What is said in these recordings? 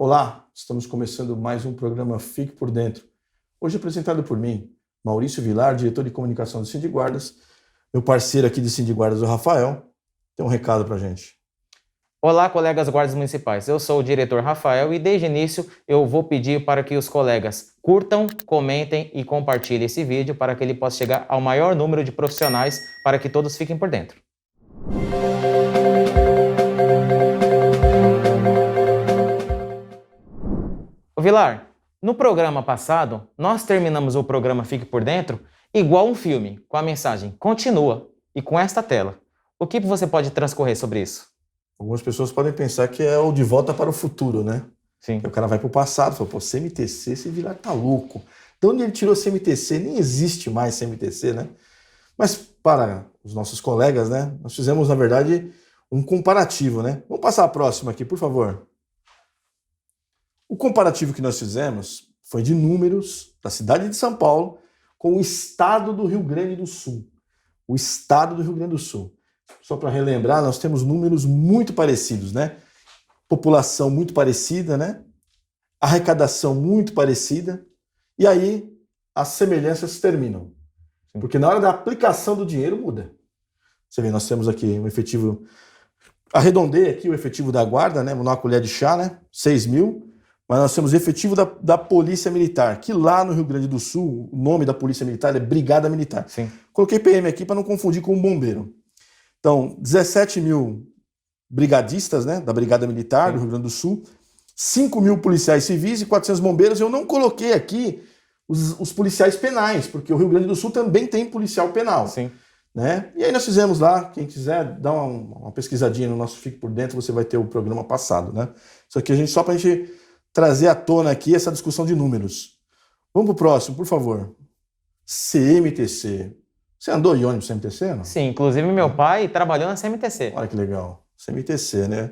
Olá, estamos começando mais um programa Fique por Dentro. Hoje apresentado por mim, Maurício Vilar, diretor de comunicação do Sindiguardas. Meu parceiro aqui de Sindiguardas, o Rafael, tem um recado pra gente. Olá, colegas guardas municipais. Eu sou o diretor Rafael e desde o início eu vou pedir para que os colegas curtam, comentem e compartilhem esse vídeo para que ele possa chegar ao maior número de profissionais para que todos fiquem por dentro. Ô Vilar, no programa passado, nós terminamos o programa Fique por Dentro igual um filme, com a mensagem continua e com esta tela. O que você pode transcorrer sobre isso? Algumas pessoas podem pensar que é o De Volta para o Futuro, né? Sim. O cara vai pro passado e fala, pô, CMTC, esse Vilar tá louco. De onde ele tirou CMTC? Nem existe mais CMTC, né? Mas para os nossos colegas, né? Nós fizemos, na verdade, um comparativo, né? Vamos passar a próxima aqui, por favor. O comparativo que nós fizemos foi de números da cidade de São Paulo com o estado do Rio Grande do Sul. O estado do Rio Grande do Sul. Só para relembrar, nós temos números muito parecidos, né? População muito parecida, né? Arrecadação muito parecida. E aí as semelhanças terminam. Porque na hora da aplicação do dinheiro muda. Você vê, nós temos aqui um efetivo... Arredondei aqui o efetivo da guarda, né? Vou dar uma colher de chá, né? 6 mil. Mas nós temos efetivo da Polícia Militar, que lá no Rio Grande do Sul, o nome da Polícia Militar é Brigada Militar. Sim. Coloquei PM aqui para não confundir com o bombeiro. Então, 17 mil brigadistas, né, da Brigada Militar Sim. do Rio Grande do Sul, 5 mil policiais civis e 400 bombeiros. Eu não coloquei aqui os policiais penais, porque o Rio Grande do Sul também tem policial penal. Sim. Né? E aí nós fizemos lá, quem quiser, dá uma pesquisadinha no nosso Fique por Dentro, você vai ter o programa passado. Né? Isso aqui só para a gente trazer à tona aqui essa discussão de números. Vamos para o próximo, por favor. CMTC. Você andou em ônibus CMTC, não? Sim, inclusive meu pai trabalhou na CMTC. Olha que legal. CMTC, né?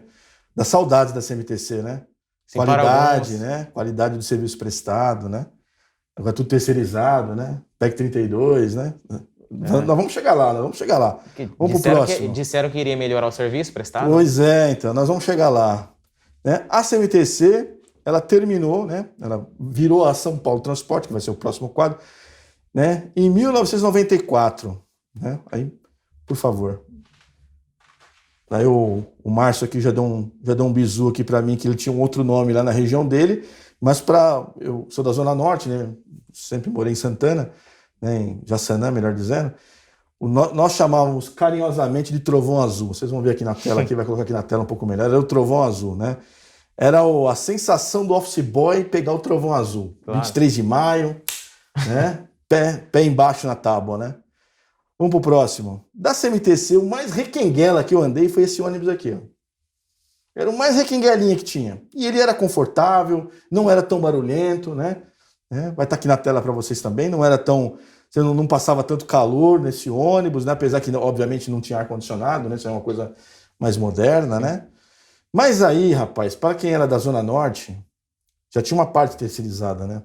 Da saudade da CMTC, né? Sim, qualidade, né? Qualidade do serviço prestado, né? Agora tudo terceirizado, né? PEC 32, né? Nós vamos chegar lá, nós vamos chegar lá. Vamos pro próximo. Disseram que iria melhorar o serviço prestado? Pois é, então, nós vamos chegar lá. Né? A CMTC, ela terminou, né? Ela virou a São Paulo Transporte, que vai ser o próximo quadro, né? Em 1994, né? Aí, por favor. Aí o Márcio aqui já deu um bizu aqui para mim, que ele tinha um outro nome lá na região dele, mas eu sou da Zona Norte, né? Sempre morei em Santana, né? Em Jaçanã, melhor dizendo. Nós chamávamos carinhosamente de Trovão Azul. Vocês vão ver aqui na tela, aqui vai colocar aqui na tela um pouco melhor. Era o Trovão Azul, né? Era a sensação do office boy pegar o Trovão Azul. Claro. 23 de maio, né? Pé embaixo na tábua, né? Vamos pro próximo. Da CMTC, o mais requenguela que eu andei foi esse ônibus aqui, ó. Era o mais requenguelinha que tinha. E ele era confortável, não era tão barulhento, né? Vai estar aqui na tela para vocês também. Não era tão... Você não passava tanto calor nesse ônibus, né? Apesar que, obviamente, não tinha ar-condicionado, né? Isso é uma coisa mais moderna, né? Mas aí, rapaz, para quem era da Zona Norte, já tinha uma parte terceirizada, né?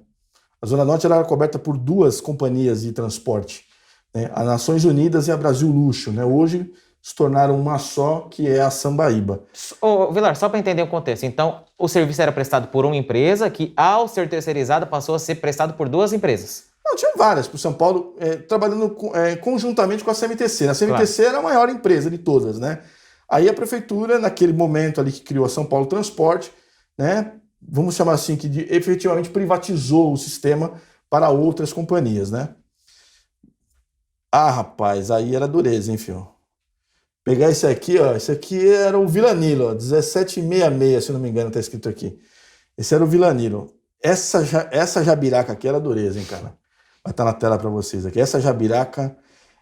A Zona Norte era coberta por 2 companhias de transporte, né? A Nações Unidas e a Brasil Luxo, né? Hoje se tornaram uma só, que é a Sambaíba. Ô, Vilar, só para entender o contexto. Então, o serviço era prestado por uma empresa que, ao ser terceirizada, passou a ser prestado por 2 empresas. Não, tinha várias por São Paulo, trabalhando conjuntamente com a CMTC. A CMTC claro. Era a maior empresa de todas, né? Aí a prefeitura, naquele momento ali que criou a São Paulo Transporte, né? Vamos chamar assim, que efetivamente privatizou o sistema para outras companhias, né? Ah, rapaz, aí era dureza, hein, filho? Pegar esse aqui, ó, esse aqui era o Vila Nilo, ó, 1766, se não me engano, tá escrito aqui. Esse era o Vila Nilo. Essa jabiraca aqui era dureza, hein, cara? Vai estar na tela para vocês aqui. Essa jabiraca,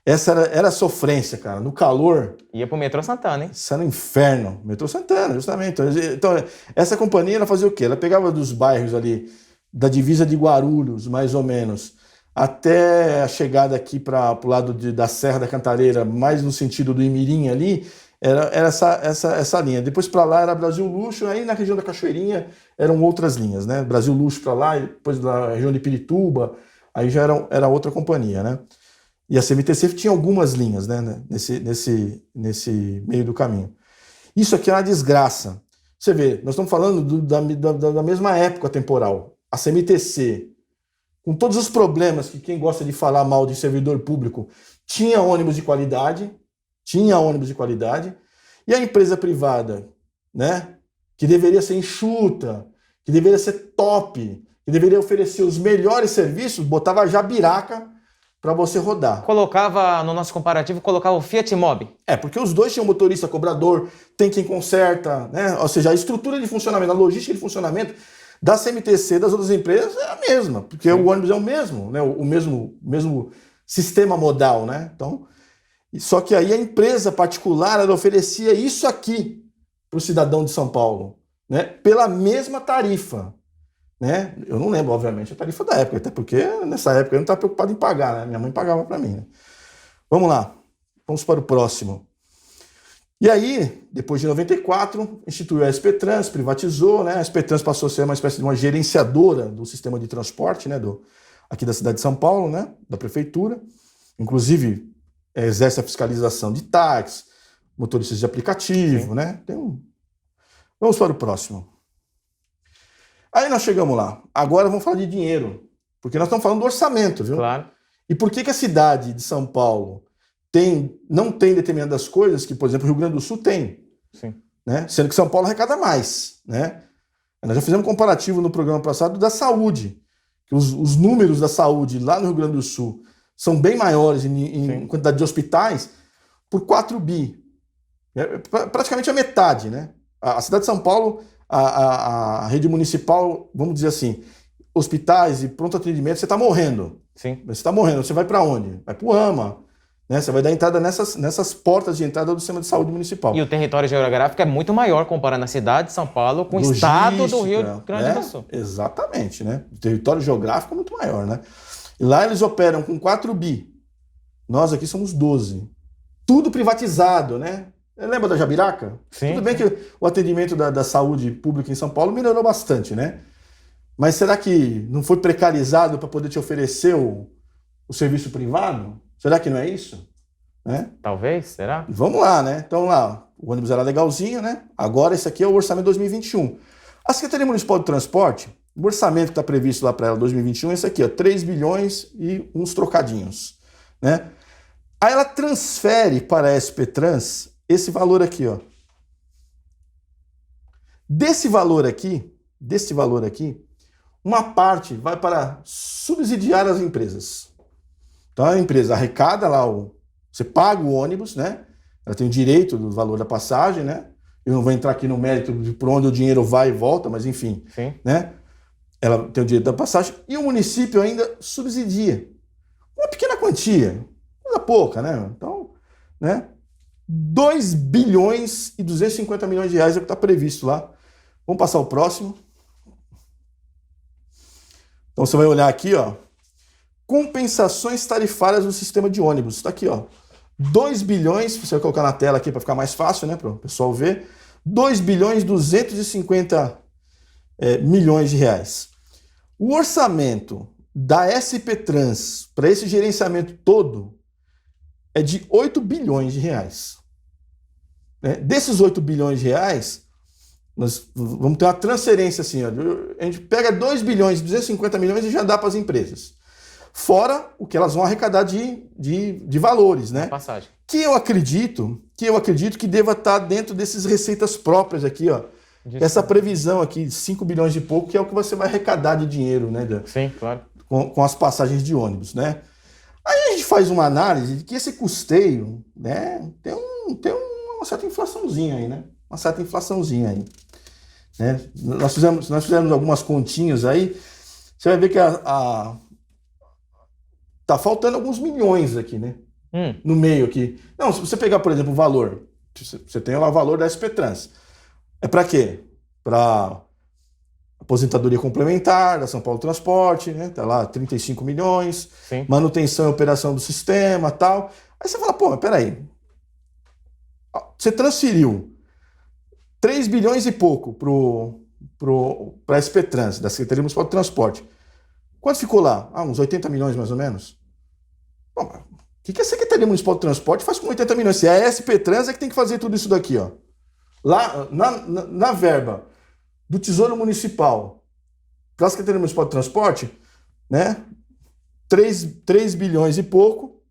essa era sofrência, cara. No calor... Ia pro metrô Santana, hein? Isso era um inferno. Metrô Santana, justamente. Então, essa companhia, ela fazia o quê? Ela pegava dos bairros ali, da divisa de Guarulhos, mais ou menos, até a chegada aqui para o lado da Serra da Cantareira, mais no sentido do Imirim ali, era essa linha. Depois para lá era Brasil Luxo, aí na região da Cachoeirinha eram outras linhas, né? Brasil Luxo para lá, e depois da região de Pirituba, aí já era outra companhia, né? E a CMTC tinha algumas linhas, né, nesse meio do caminho. Isso aqui é uma desgraça. Você vê, nós estamos falando da mesma época temporal. A CMTC, com todos os problemas que quem gosta de falar mal de servidor público, tinha ônibus de qualidade, e a empresa privada, né, que deveria ser enxuta, que deveria ser top, que deveria oferecer os melhores serviços, botava a jabiraca para você rodar. Colocava, no nosso comparativo, colocava o Fiat Mobi. Porque os dois tinham motorista cobrador, tem quem conserta, né? Ou seja, a estrutura de funcionamento, a logística de funcionamento da CMTC, das outras empresas, é a mesma, porque o ônibus é o mesmo, né? O mesmo sistema modal, né? Então, só que aí a empresa particular, ela oferecia isso aqui para o cidadão de São Paulo, né? Pela mesma tarifa. Né? Eu não lembro, obviamente, a tarifa da época, até porque nessa época eu não estava preocupado em pagar, né? Minha mãe pagava para mim. Né? Vamos lá, vamos para o próximo. E aí, depois de 94, instituiu a SP Trans, privatizou, né? A SP Trans passou a ser uma espécie de uma gerenciadora do sistema de transporte, né? Aqui da cidade de São Paulo, né? Da prefeitura. Inclusive, exerce a fiscalização de táxis, motoristas de aplicativo, né? Vamos para o próximo. Aí nós chegamos lá. Agora vamos falar de dinheiro, porque nós estamos falando do orçamento, viu? Claro. E por que a cidade de São Paulo não tem determinadas coisas que, por exemplo, o Rio Grande do Sul tem? Sim. Né? Sendo que São Paulo arrecada mais, né? Nós já fizemos um comparativo no programa passado da saúde, que os números da saúde lá no Rio Grande do Sul são bem maiores em quantidade de hospitais por 4 bi. Praticamente a metade, né? A cidade de São Paulo, a rede municipal, vamos dizer assim, hospitais e pronto atendimento, você está morrendo. Sim. Você está morrendo, você vai para onde? Vai para o AMA. Né? Você vai dar entrada nessas portas de entrada do sistema de saúde municipal. E o território geográfico é muito maior comparando a cidade de São Paulo com o estado do Rio Grande do Sul. Exatamente, né? O território geográfico é muito maior, né? E lá eles operam com 4 bi. Nós aqui somos 12. Tudo privatizado, né? Lembra da Jabiraca? Sim. Tudo bem que o atendimento da saúde pública em São Paulo melhorou bastante, né? Mas será que não foi precarizado para poder te oferecer o serviço privado? Será que não é isso? Né? Talvez, será? Vamos lá, né? Então lá, o ônibus era legalzinho, né? Agora esse aqui é o orçamento 2021. A Secretaria Municipal de Transporte, o orçamento que está previsto lá para ela 2021 é esse aqui, ó, 3 bilhões e uns trocadinhos, né? Aí ela transfere para a SP Trans esse valor aqui, ó. Desse valor aqui, uma parte vai para subsidiar as empresas. Então a empresa arrecada lá, você paga o ônibus, né? Ela tem o direito do valor da passagem, né? Eu não vou entrar aqui no mérito de por onde o dinheiro vai e volta, mas enfim, Sim. né? Ela tem o direito da passagem e o município ainda subsidia. Uma pequena quantia, coisa pouca, né? Então, né? 2 bilhões e 250 milhões de reais é o que está previsto lá. Vamos passar o próximo. Então você vai olhar aqui, ó. Compensações tarifárias no sistema de ônibus. Está aqui, ó. 2 bilhões, você vai colocar na tela aqui para ficar mais fácil, né, para o pessoal ver. 2 bilhões e 250 milhões de reais. O orçamento da SP Trans para esse gerenciamento todo é de 8 bilhões de reais. Desses 8 bilhões de reais, nós vamos ter uma transferência assim, ó, a gente pega 2 bilhões e 250 milhões e já dá para as empresas. Fora o que elas vão arrecadar de valores, né? Passagem. Que eu acredito que deva estar dentro desses receitas próprias aqui, ó. Essa previsão aqui de 5 bilhões e pouco, que é o que você vai arrecadar de dinheiro, né? Sim, claro. Com as passagens de ônibus, né? Aí a gente faz uma análise de que esse custeio, né, tem uma certa inflaçãozinha aí, né? Uma certa inflaçãozinha aí. Né? Nós fizemos algumas continhas aí, você vai ver que tá faltando alguns milhões aqui, né? No meio aqui. Não, se você pegar, por exemplo, o valor, você tem lá o valor da SP Trans. É para quê? Para aposentadoria complementar da São Paulo Transporte, né? Tá lá 35 milhões, Sim. Manutenção e operação do sistema, tal. Aí você fala, pô, mas peraí. Você transferiu 3 bilhões e pouco para a SP Trans, da Secretaria Municipal de Transporte. Quanto ficou lá? Uns 80 milhões mais ou menos. Bom, o que a Secretaria Municipal de Transporte faz com 80 milhões? Se a SP Trans é que tem que fazer tudo isso daqui, ó. Lá, na verba do Tesouro Municipal, para a Secretaria Municipal de Transporte, né, 3 bilhões e pouco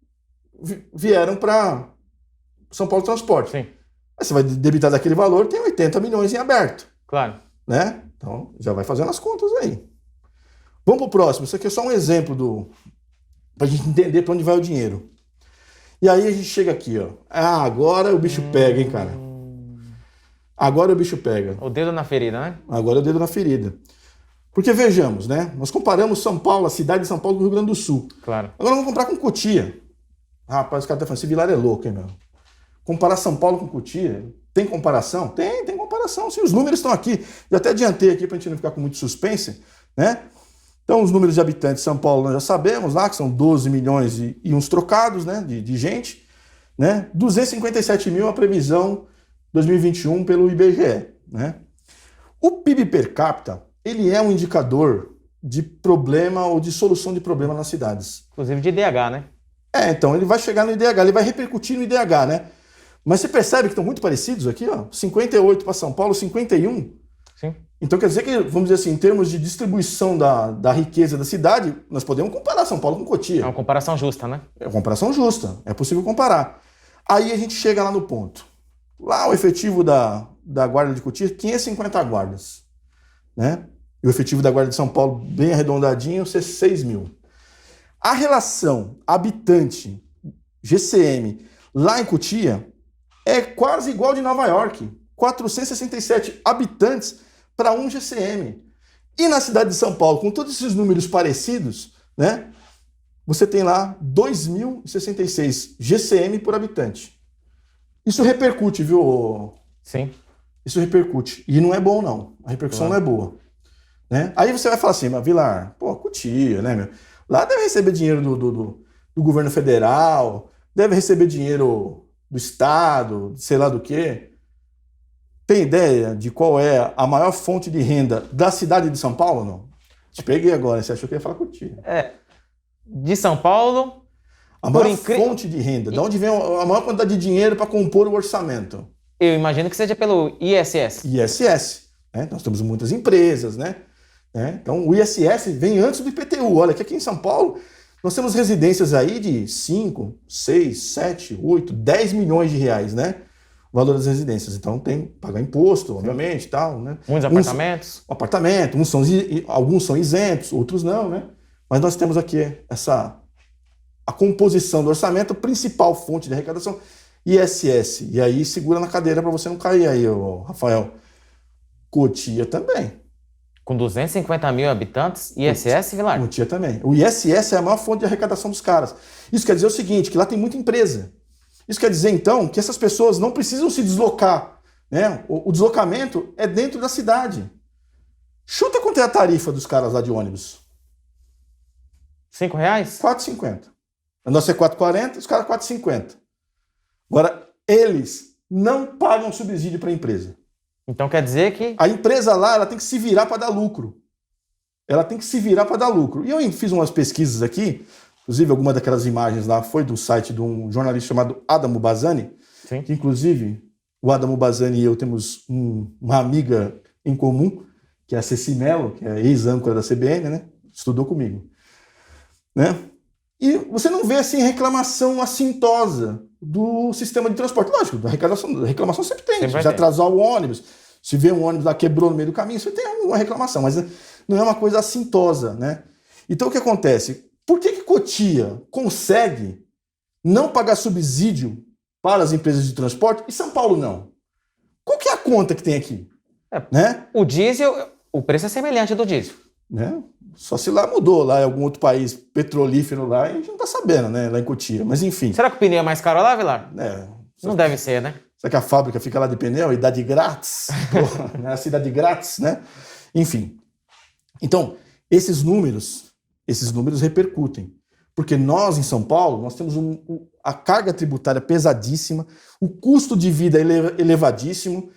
vieram para São Paulo Transporte. Sim. Aí você vai debitar daquele valor, tem 80 milhões em aberto. Claro. Né? Então, já vai fazendo as contas aí. Vamos para o próximo. Isso aqui é só um exemplo para a gente entender para onde vai o dinheiro. E aí a gente chega aqui, ó. Ah, agora o bicho pega, hein, cara? Agora o bicho pega. O dedo na ferida, né? Agora é o dedo na ferida. Porque vejamos, né? Nós comparamos São Paulo, a cidade de São Paulo, com o Rio Grande do Sul. Claro. Agora vamos comparar com Cotia. Rapaz, os caras estão falando, esse Vilar é louco, hein, meu? Comparar São Paulo com Cotia, tem comparação? Tem comparação. Sim, os números estão aqui. Já até adiantei aqui para a gente não ficar com muito suspense, né? Então, os números de habitantes de São Paulo nós já sabemos lá, que são 12 milhões e uns trocados, né, de gente, né? 257 mil a previsão 2021 pelo IBGE, né? O PIB per capita, ele é um indicador de problema ou de solução de problema nas cidades. Inclusive de IDH, né? Então, ele vai chegar no IDH, ele vai repercutir no IDH, né? Mas você percebe que estão muito parecidos aqui, ó? 58 para São Paulo, 51. Sim. Então quer dizer que, vamos dizer assim, em termos de distribuição da riqueza da cidade, nós podemos comparar São Paulo com Cotia. É uma comparação justa, né? É uma comparação justa, é possível comparar. Aí a gente chega lá no ponto. Lá o efetivo da Guarda de Cotia, 550 guardas, né? E o efetivo da Guarda de São Paulo, bem arredondadinho, 6 mil. A relação habitante GCM lá em Cotia é quase igual de Nova York. 467 habitantes para 1 GCM. E na cidade de São Paulo, com todos esses números parecidos, né, você tem lá 2.066 GCM por habitante. Isso repercute, viu? Sim. Isso repercute. E não é bom, não. A repercussão não é boa. Né? Aí você vai falar assim, mas Vilar, pô, Cotia, né, meu? Lá deve receber dinheiro do governo federal, deve receber dinheiro do Estado, sei lá do quê. Tem ideia de qual é a maior fonte de renda da cidade de São Paulo, não? Te peguei agora, você achou que ia falar Cotia. De São Paulo... A maior fonte de renda, de onde vem a maior quantidade de dinheiro para compor o orçamento? Eu imagino que seja pelo ISS. ISS. Né? Nós temos muitas empresas, né? Então o ISS vem antes do IPTU. Olha que aqui em São Paulo nós temos residências aí de 5, 6, 7, 8, 10 milhões de reais, né? O valor das residências. Então tem que pagar imposto, obviamente, tal, né? Muitos apartamentos. Alguns são isentos, outros não, né? Mas nós temos aqui a composição do orçamento, a principal fonte de arrecadação, ISS. E aí segura na cadeira para você não cair aí, Rafael. Cotia também. Com 250 mil habitantes, ISS, Vilar? Cotia também. O ISS é a maior fonte de arrecadação dos caras. Isso quer dizer o seguinte, que lá tem muita empresa. Isso quer dizer, então, que essas pessoas não precisam se deslocar. Né? O deslocamento é dentro da cidade. Chuta quanto é a tarifa dos caras lá de ônibus. R$ 5? R$4,50. A nossa é 4,40, os caras 4,50. Agora, eles não pagam subsídio para a empresa. Então quer dizer que... A empresa lá, ela tem que se virar para dar lucro. Ela tem que se virar para dar lucro. E eu fiz umas pesquisas aqui, inclusive alguma daquelas imagens lá foi do site de um jornalista chamado Adamo Bazzani, Sim. Que inclusive o Adamo Bazzani e eu temos uma amiga em comum, que é a Ceci Mello, que é ex-âncora da CBN, né? Estudou comigo. Né? E você não vê assim reclamação assintosa do sistema de transporte. Lógico, a reclamação sempre tem. Se atrasar o ônibus, se vê um ônibus lá quebrou no meio do caminho, você tem uma reclamação, mas não é uma coisa assintosa, né? Então o que acontece? Por que Cotia consegue não pagar subsídio para as empresas de transporte e São Paulo não? Qual que é a conta que tem aqui? Né? O diesel, o preço é semelhante do diesel. Né? Só se lá mudou, lá em algum outro país petrolífero lá, a gente não tá sabendo, né? Lá em Cotia, mas enfim. Será que o pneu é mais caro lá, Vilar? Não deve ser, né? Será que a fábrica fica lá de pneu e dá de grátis? Pô, né? A cidade grátis, né? Enfim. Então, esses números repercutem. Porque nós, em São Paulo, nós temos a carga tributária pesadíssima, o custo de vida elevadíssimo.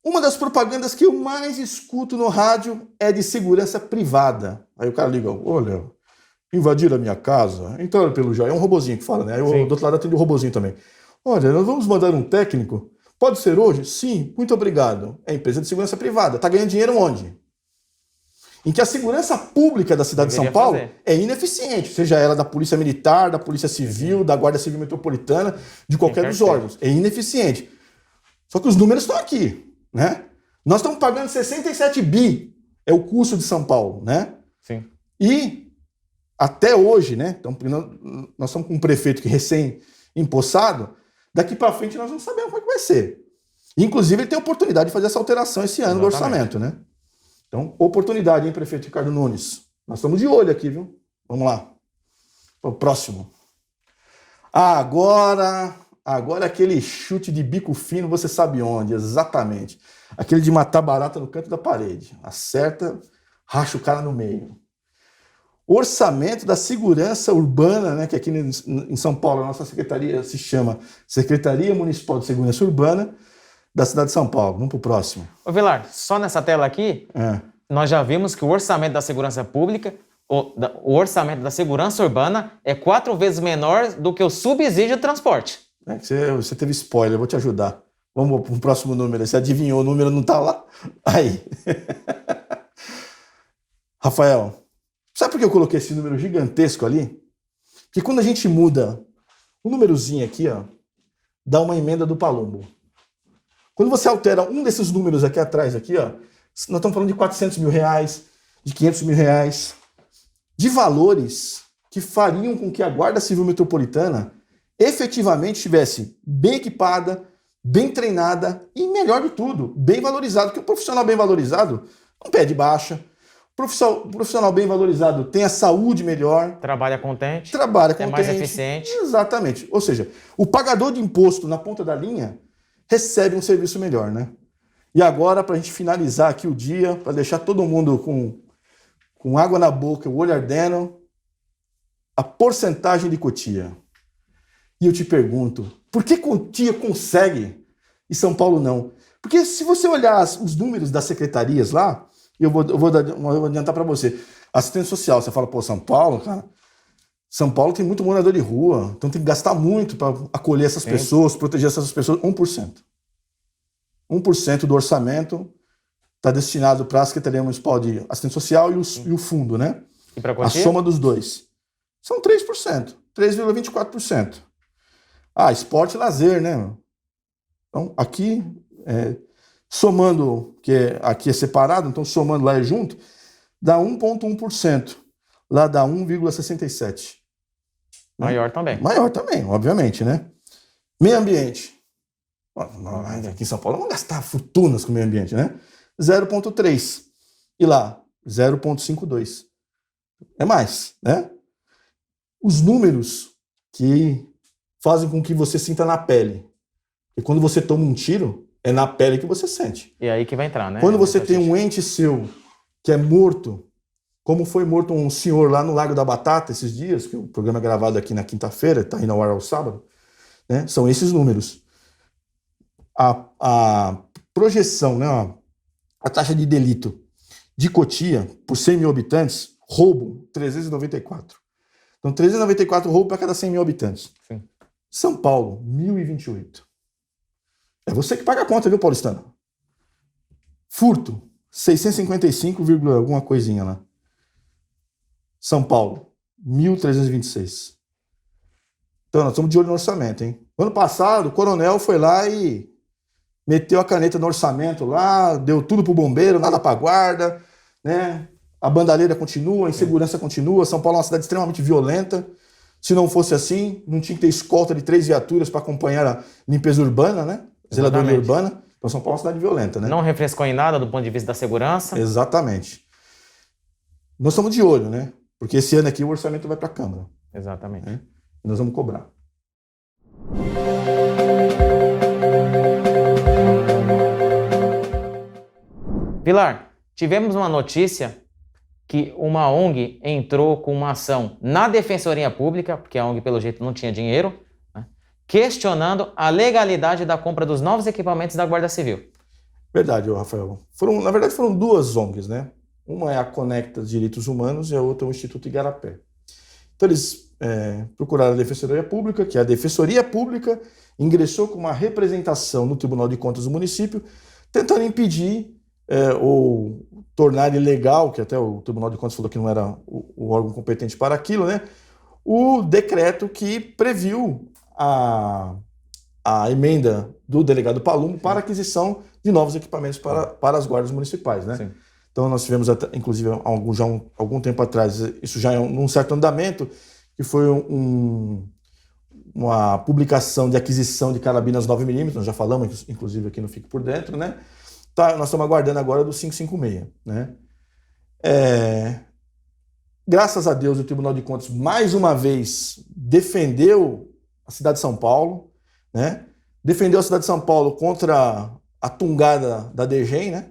Uma das propagandas que eu mais escuto no rádio é de segurança privada. Aí o cara liga, olha, invadiram a minha casa, entraram pelo joia. É um robozinho que fala, né? Aí do outro lado atende o robozinho também. Olha, nós vamos mandar um técnico Pode ser hoje? Sim, muito obrigado. É empresa de segurança privada. Está ganhando dinheiro onde? Em que a segurança pública da cidade de São Paulo é ineficiente, seja ela da Polícia Militar, da Polícia Civil, da Guarda Civil Metropolitana, de qualquer dos órgãos. É ineficiente. Só que os números estão aqui, né? Nós estamos pagando 67 bi, é o custo de São Paulo, né? Sim. E até hoje, né? Então, nós estamos com um prefeito que recém-empossado, daqui para frente nós não sabemos como é que vai ser. Inclusive, ele tem a oportunidade de fazer essa alteração esse ano do orçamento, né? Então, oportunidade, hein, prefeito Ricardo Nunes? Nós estamos de olho aqui, viu? Vamos lá. O próximo. Agora aquele chute de bico fino, você sabe onde, exatamente. Aquele de matar barata no canto da parede. Acerta, racha o cara no meio. Orçamento da segurança urbana, né, que aqui em São Paulo a nossa secretaria se chama Secretaria Municipal de Segurança Urbana da cidade de São Paulo. Vamos para o próximo. Ô Vilar, só nessa tela aqui, nós já vimos que o orçamento da segurança pública, o orçamento da segurança urbana é 4 vezes menor do que o subsídio de transporte. Você teve spoiler, eu vou te ajudar. Vamos para o próximo número. Você adivinhou, o número não está lá? Aí. Rafael, sabe por que eu coloquei esse número gigantesco ali? Porque quando a gente muda o númerozinho aqui, ó, dá uma emenda do Palumbo. Quando você altera um desses números aqui atrás, aqui, ó, nós estamos falando de 400 mil reais, de 500 mil reais, de valores que fariam com que a Guarda Civil Metropolitana efetivamente estivesse bem equipada, bem treinada e, melhor de tudo, bem valorizado. Porque o profissional bem valorizado não pede baixa. O profissional bem valorizado tem a saúde melhor. Trabalha contente. É mais eficiente. Exatamente. Ou seja, o pagador de imposto na ponta da linha recebe um serviço melhor, né? E agora, para a gente finalizar aqui o dia, para deixar todo mundo com água na boca, o olho ardendo, a porcentagem de Cotia. E eu te pergunto, por que Cotia consegue e São Paulo não? Porque se você olhar os números das secretarias lá, eu vou adiantar para você. Assistente social, você fala, pô, São Paulo, cara, São Paulo tem muito morador de rua, então tem que gastar muito para acolher essas pessoas, proteger essas pessoas. 1%. 1% do orçamento está destinado para a Secretaria Municipal de Assistência Social e o fundo, né? E para a soma dos dois. São 3%, 3,24%. Esporte e lazer, né? Então, aqui, somando, aqui é separado, então somando lá é junto, dá 1,1%. Lá dá 1,67%. Maior também. Maior também, obviamente, né? Meio ambiente. Aqui em São Paulo vamos gastar fortunas com o meio ambiente, né? 0,3%. E lá, 0,52%. É mais, né? Os números que fazem com que você sinta na pele. E quando você toma um tiro, é na pele que você sente. E aí que vai entrar, né? Quando você tem um ente seu que é morto, como foi morto um senhor lá no Lago da Batata esses dias, que o programa é gravado aqui na quinta-feira, está indo ao ar ao sábado, né? São esses números. A projeção, né, a taxa de delito de Cotia, por 100 mil habitantes, roubo, 394. Então, 394 roubos para cada 100 mil habitantes. Sim. São Paulo, 1.028. É você que paga a conta, viu, paulistano? Furto, 655, alguma coisinha lá. São Paulo, 1.326. Então, nós estamos de olho no orçamento, hein? Ano passado, o coronel foi lá e meteu a caneta no orçamento lá, deu tudo pro bombeiro, nada pra guarda, né? A bandalheira continua, a insegurança continua. São Paulo é uma cidade extremamente violenta. Se não fosse assim, não tinha que ter escolta de 3 viaturas para acompanhar a limpeza urbana, né? Zeladoria urbana. Então, São Paulo é uma cidade violenta, né? Não refrescou em nada do ponto de vista da segurança. Exatamente. Nós estamos de olho, né? Porque esse ano aqui o orçamento vai para a Câmara. Exatamente. Né? E nós vamos cobrar. Vilar, tivemos uma notícia que uma ONG entrou com uma ação na Defensoria Pública, porque a ONG, pelo jeito, não tinha dinheiro, né, questionando a legalidade da compra dos novos equipamentos da Guarda Civil. Verdade, Rafael. Na verdade, foram 2 ONGs, né? Uma é a Conecta Direitos Humanos e a outra é o Instituto Igarapé. Então eles procuraram a Defensoria Pública, que a Defensoria Pública ingressou com uma representação no Tribunal de Contas do município, tentando impedir ou tornar ilegal, que até o Tribunal de Contas falou que não era o órgão competente para aquilo, né? O decreto que previu a emenda do delegado Palumbo para aquisição de novos equipamentos para as guardas municipais, né? Sim. Então nós tivemos, inclusive, algum tempo atrás, isso já é num certo andamento, que foi uma publicação de aquisição de carabinas 9mm, nós já falamos, inclusive, aqui no Fique por Dentro, né? Tá, nós estamos aguardando agora do 556, né? Graças a Deus, o Tribunal de Contas, mais uma vez, defendeu a cidade de São Paulo, né? Defendeu a cidade de São Paulo contra a tungada da DGEM, né?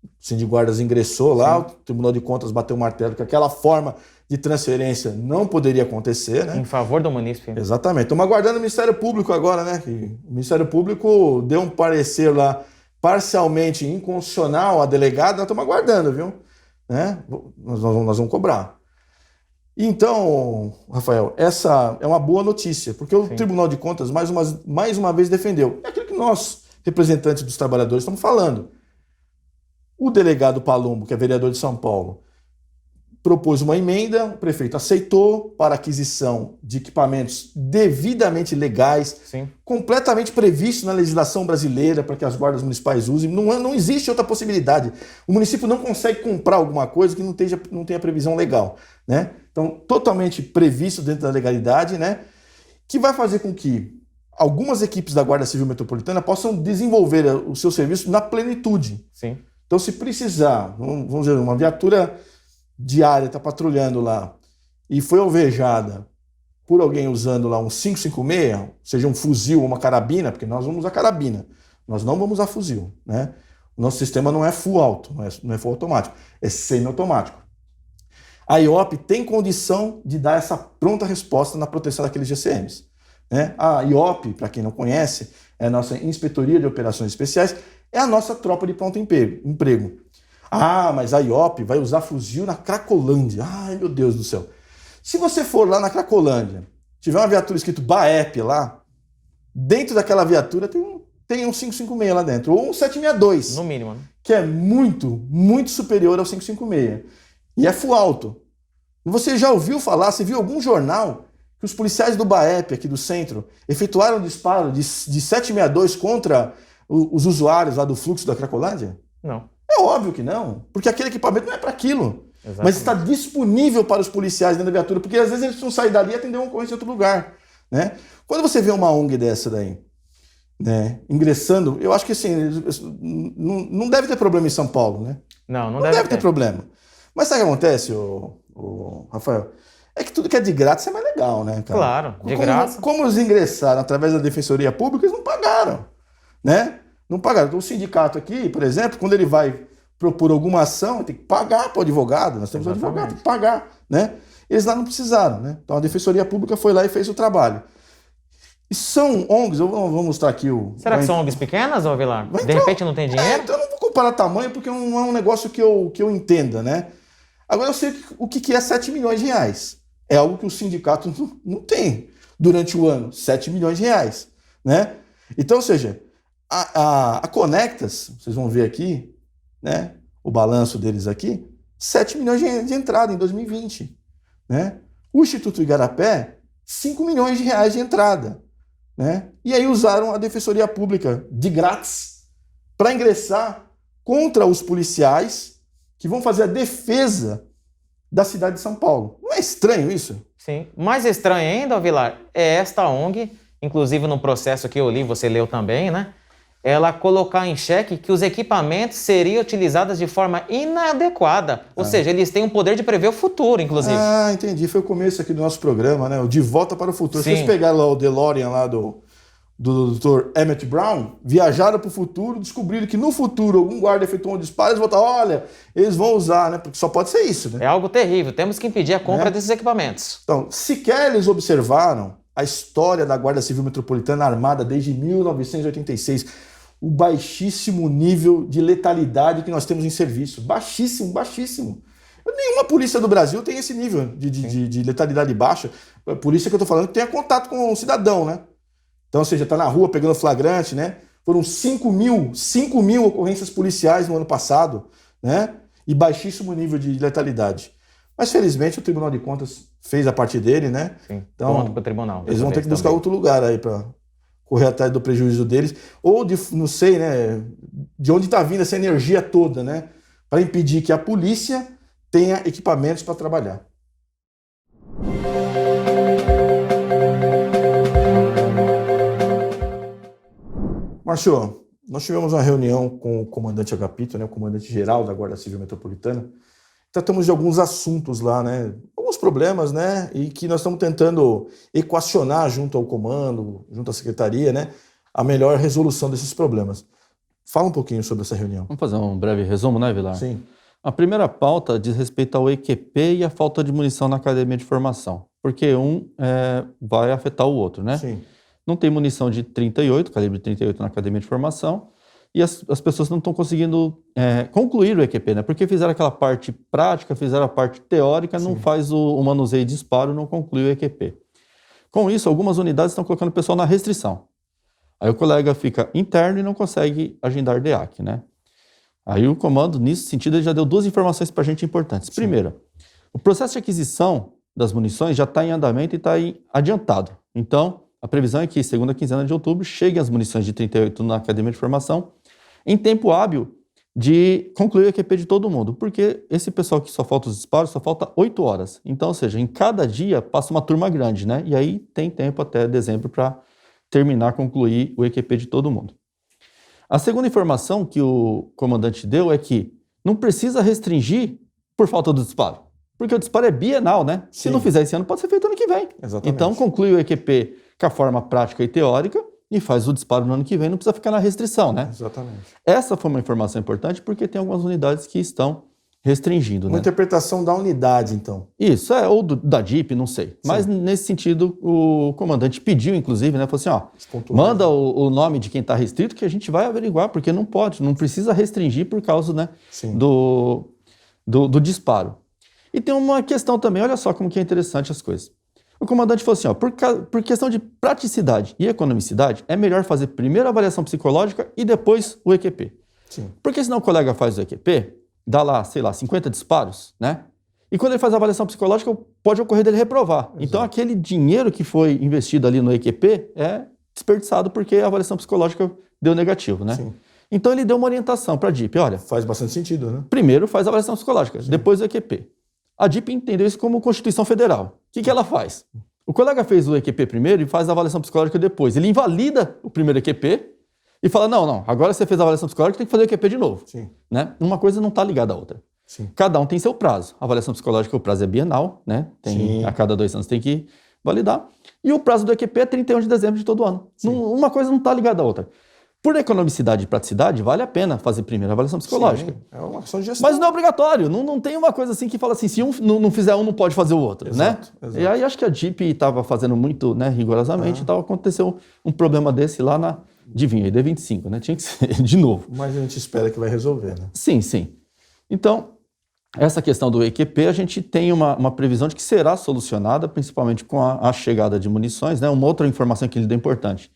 O Sindiguardas ingressou lá, o Tribunal de Contas bateu o martelo que aquela forma de transferência não poderia acontecer, né? Em favor do munícipe. Exatamente. Estamos aguardando o Ministério Público agora, né? O Ministério Público deu um parecer lá parcialmente inconstitucional à delegada, nós estamos aguardando, viu? Né? Nós vamos cobrar. Então, Rafael, essa é uma boa notícia, porque o Tribunal de Contas mais uma vez defendeu. É aquilo que nós, representantes dos trabalhadores, estamos falando. O delegado Palumbo, que é vereador de São Paulo, propôs uma emenda, o prefeito aceitou para aquisição de equipamentos devidamente legais, completamente previsto na legislação brasileira para que as guardas municipais usem. Não existe outra possibilidade. O município não consegue comprar alguma coisa que não tenha previsão legal, né? Então, totalmente previsto dentro da legalidade, né? Que vai fazer com que algumas equipes da Guarda Civil Metropolitana possam desenvolver o seu serviço na plenitude. Sim. Então, se precisar, vamos dizer, uma viatura diária está patrulhando lá e foi alvejada por alguém usando lá um 556, seja um fuzil ou uma carabina, porque nós vamos usar carabina, nós não vamos usar fuzil, né? O nosso sistema não é full auto, não é full automático, é semi-automático. A IOP tem condição de dar essa pronta resposta na proteção daqueles GCMs, né? A IOP, para quem não conhece, é a nossa Inspetoria de Operações Especiais, é a nossa tropa de pronto emprego. Ah, mas a IOP vai usar fuzil na Cracolândia. Ai, meu Deus do céu. Se você for lá na Cracolândia, tiver uma viatura escrito BAEP lá, dentro daquela viatura tem um 556 lá dentro, ou um 762. No mínimo, né? Que é muito, muito superior ao 556. E é full auto. Você já ouviu falar, você viu algum jornal que os policiais do BAEP aqui do centro efetuaram disparo de 762 contra os usuários lá do fluxo da Cracolândia? Não. É óbvio que não, porque aquele equipamento não é para aquilo. Exatamente. Mas está disponível para os policiais dentro da viatura, porque às vezes eles precisam sair dali e atender uma ocorrência em outro lugar, né? Quando você vê uma ONG dessa daí, né, ingressando, eu acho que assim, não deve ter problema em São Paulo, né? Não deve ter problema. Mas sabe o que acontece, Rafael? É que tudo que é de grátis é mais legal, né, cara? Claro, de graça. Como eles ingressaram através da Defensoria Pública, eles não pagaram, né? Não pagaram. O sindicato aqui, por exemplo, quando ele vai propor alguma ação, tem que pagar para o advogado. Nós temos um advogado, tem que pagar, né? Eles lá não precisaram, né? Então a Defensoria Pública foi lá e fez o trabalho. E são ONGs, eu vou mostrar aqui o... Será que são ONGs pequenas, ô Vilar? Então, de repente não tem dinheiro? Então eu não vou comparar tamanho porque não é um negócio que eu entenda, né? Agora eu sei o que é 7 milhões de reais. É algo que o sindicato não tem durante o ano. 7 milhões de reais, né? Então, ou seja... A Conectas, vocês vão ver aqui, né, o balanço deles aqui, 7 milhões de entrada em 2020. Né? O Instituto Igarapé, 5 milhões de reais de entrada. Né? E aí usaram a Defensoria Pública de grátis para ingressar contra os policiais que vão fazer a defesa da cidade de São Paulo. Não é estranho isso? Sim. Mais estranho ainda, Vilar, é esta ONG, inclusive no processo que eu li, você leu também, né? Ela colocar em xeque que os equipamentos seriam utilizados de forma inadequada. Ou seja, eles têm o poder de prever o futuro, inclusive. Ah, entendi. Foi o começo aqui do nosso programa, né? O De Volta para o Futuro. Sim. Vocês pegaram lá o DeLorean lá do Dr. Emmett Brown, viajaram para o futuro, descobriram que no futuro algum guarda efetuou um disparo, eles voltaram, olha, eles vão usar, né? Porque só pode ser isso, né? É algo terrível. Temos que impedir a compra desses equipamentos. Então, sequer eles observaram a história da Guarda Civil Metropolitana armada desde 1986. O baixíssimo nível de letalidade que nós temos em serviço. Baixíssimo, baixíssimo. Nenhuma polícia do Brasil tem esse nível de letalidade baixa. A polícia que eu tô falando que tenha contato com o cidadão, né? Então, ou seja, tá na rua pegando flagrante, né? Foram 5 mil ocorrências policiais no ano passado, né? E baixíssimo nível de letalidade. Mas, felizmente, o Tribunal de Contas fez a parte dele, né? Sim, então, ponto para o tribunal. Eles vão ter que buscar outro lugar aí para correr atrás do prejuízo deles. Ou, não sei, né? De onde está vindo essa energia toda, né? Para impedir que a polícia tenha equipamentos para trabalhar. Márcio, nós tivemos uma reunião com o comandante Agapito, né, o comandante-geral da Guarda Civil Metropolitana. Tratamos de alguns assuntos lá, né, alguns problemas, né, e que nós estamos tentando equacionar junto ao comando, junto à secretaria, né, a melhor resolução desses problemas. Fala um pouquinho sobre essa reunião. Vamos fazer um breve resumo, né, Vilar? Sim. A primeira pauta diz respeito ao EQP e a falta de munição na academia de formação, porque um vai afetar o outro, né? Sim. Não tem munição de 38, calibre 38 na academia de formação, e as pessoas não estão conseguindo concluir o EQP, né? Porque fizeram aquela parte prática, fizeram a parte teórica, Sim. não faz o manuseio de disparo, não conclui o EQP. Com isso, algumas unidades estão colocando o pessoal na restrição. Aí o colega fica interno e não consegue agendar DEAC, né? Aí o comando, nesse sentido, ele já deu duas informações para a gente importantes. Sim. Primeiro, o processo de aquisição das munições já está em andamento e está adiantado. Então, a previsão é que, segunda quinzena de outubro, cheguem as munições de 38 na academia de formação em tempo hábil de concluir o EQP de todo mundo, porque esse pessoal que só falta os disparos, só falta 8 horas. Então, ou seja, em cada dia passa uma turma grande, né? E aí tem tempo até dezembro para terminar, concluir o EQP de todo mundo. A segunda informação que o comandante deu é que não precisa restringir por falta do disparo, porque o disparo é bienal, né? Sim. Se não fizer esse ano, pode ser feito ano que vem. Exatamente. Então, conclui o EQP com a forma prática e teórica e faz o disparo no ano que vem, não precisa ficar na restrição, né? Exatamente. Essa foi uma informação importante porque tem algumas unidades que estão restringindo, Uma né? interpretação da unidade, então. Isso, ou da DIP, não sei. Mas nesse sentido, o comandante pediu, inclusive, né? Falou assim, ó, manda o nome de quem está restrito que a gente vai averiguar, porque não pode, não precisa restringir por causa, né, do disparo. E tem uma questão também, olha só como que é interessante as coisas. O comandante falou assim, ó, por questão de praticidade e economicidade, é melhor fazer primeiro a avaliação psicológica e depois o EQP. Sim. Porque senão o colega faz o EQP, dá lá, sei lá, 50 disparos, né? E quando ele faz a avaliação psicológica, pode ocorrer dele reprovar. Exato. Então, aquele dinheiro que foi investido ali no EQP é desperdiçado porque a avaliação psicológica deu negativo, né? Sim. Então, ele deu uma orientação para a DIP. Olha, Faz bastante sentido, né? primeiro faz a avaliação psicológica, depois o EQP. A DIP entendeu isso como Constituição Federal. O que ela faz? O colega fez o EQP primeiro e faz a avaliação psicológica depois. Ele invalida o primeiro EQP e fala, não, agora você fez a avaliação psicológica, tem que fazer o EQP de novo. Sim. Né? Uma coisa não está ligada à outra. Sim. Cada um tem seu prazo. A avaliação psicológica, o prazo é bienal, né? Sim. A cada 2 anos tem que validar. E o prazo do EQP é 31 de dezembro de todo ano. Uma coisa não está ligada à outra. Por economicidade e praticidade, vale a pena fazer primeiro a avaliação psicológica. Sim. É uma questão de gestão. Mas não é obrigatório. Não tem uma coisa assim que fala assim, se um não fizer um, não pode fazer o outro, Exato, né? exato. E aí acho que a DIP estava fazendo muito, né, rigorosamente, então aconteceu um problema desse lá na, adivinha, D25, né? Tinha que ser de novo. Mas a gente espera que vai resolver, né? Sim. Então, essa questão do EQP, a gente tem uma previsão de que será solucionada, principalmente com a chegada de munições, né? Uma outra informação que ele deu importante.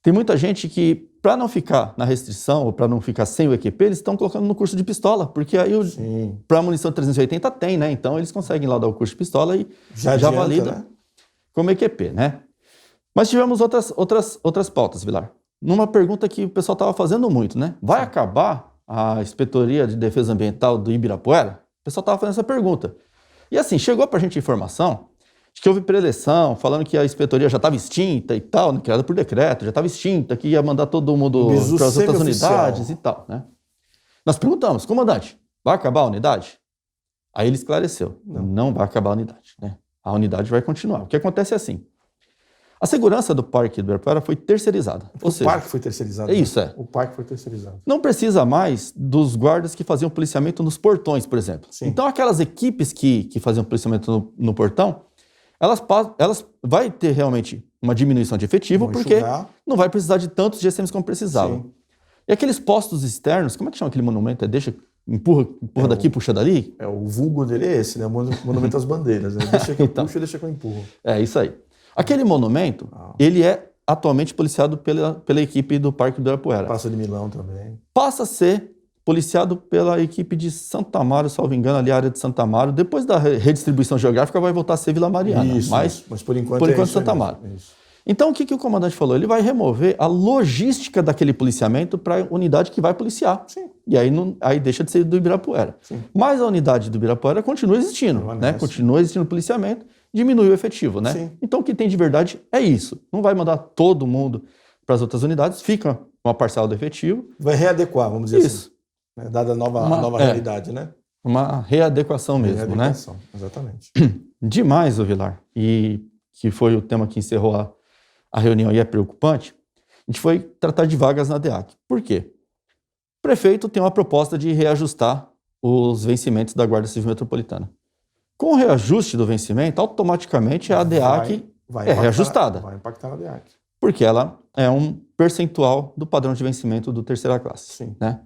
Tem muita gente que, para não ficar na restrição ou para não ficar sem o EQP, eles estão colocando no curso de pistola, porque aí para a munição 380 tem, né? Então eles conseguem lá dar o curso de pistola e já adianta, valida, né? Como EQP, né? Mas tivemos outras pautas, Vilar. Numa pergunta que o pessoal estava fazendo muito, né? Vai acabar a Inspetoria de Defesa Ambiental do Ibirapuera? O pessoal estava fazendo essa pergunta. E assim, chegou para a gente informação de que houve preleção, falando que a inspetoria já estava extinta e tal, né, criada por decreto, já estava extinta, que ia mandar todo mundo para as outras unidades e tal, né? Nós perguntamos, comandante, vai acabar a unidade? Aí ele esclareceu, não vai acabar a unidade, né? A unidade vai continuar. O que acontece é assim, a segurança do Parque do Ibirapuera foi terceirizada. O parque foi terceirizado. É isso, é. O parque foi terceirizado. Não precisa mais dos guardas que faziam policiamento nos portões, por exemplo. Sim. Então aquelas equipes que faziam policiamento no portão, elas vai ter realmente uma diminuição de efetivo, porque não vai precisar de tantos GSMs como precisava. Sim. E aqueles postos externos, como é que chama aquele monumento? Deixa empurra daqui, puxa dali. O vulgo dele é esse, né? O monumento às bandeiras. Né? Deixa que eu puxo e deixa que eu empurro. É isso aí. Aquele monumento, ele é atualmente policiado pela equipe do Parque do Ibirapuera. Praça de Milão também. Passa a ser policiado pela equipe de Santo Amaro, salvo engano, ali a área de Santo Amaro. Depois da redistribuição geográfica vai voltar a ser Vila Mariana. Mas por enquanto Santo Amaro. Então o que o comandante falou? Ele vai remover a logística daquele policiamento para a unidade que vai policiar. Sim. E aí deixa de ser do Ibirapuera. Sim. Mas a unidade do Ibirapuera continua existindo, né? Continua existindo policiamento, diminui o efetivo, né? Sim. Então o que tem de verdade é isso. Não vai mandar todo mundo para as outras unidades, fica uma parcela do efetivo. Vai readequar, vamos dizer isso. Assim. Dada a nova realidade, né? Uma readequação mesmo, né? Exatamente. Demais, Vilar. E que foi o tema que encerrou a reunião e é preocupante, a gente foi tratar de vagas na DEAC. Por quê? O prefeito tem uma proposta de reajustar os vencimentos da Guarda Civil Metropolitana. Com o reajuste do vencimento, automaticamente a DEAC é reajustada. Vai impactar na DEAC. Porque ela é um percentual do padrão de vencimento do terceira classe. Sim. Né?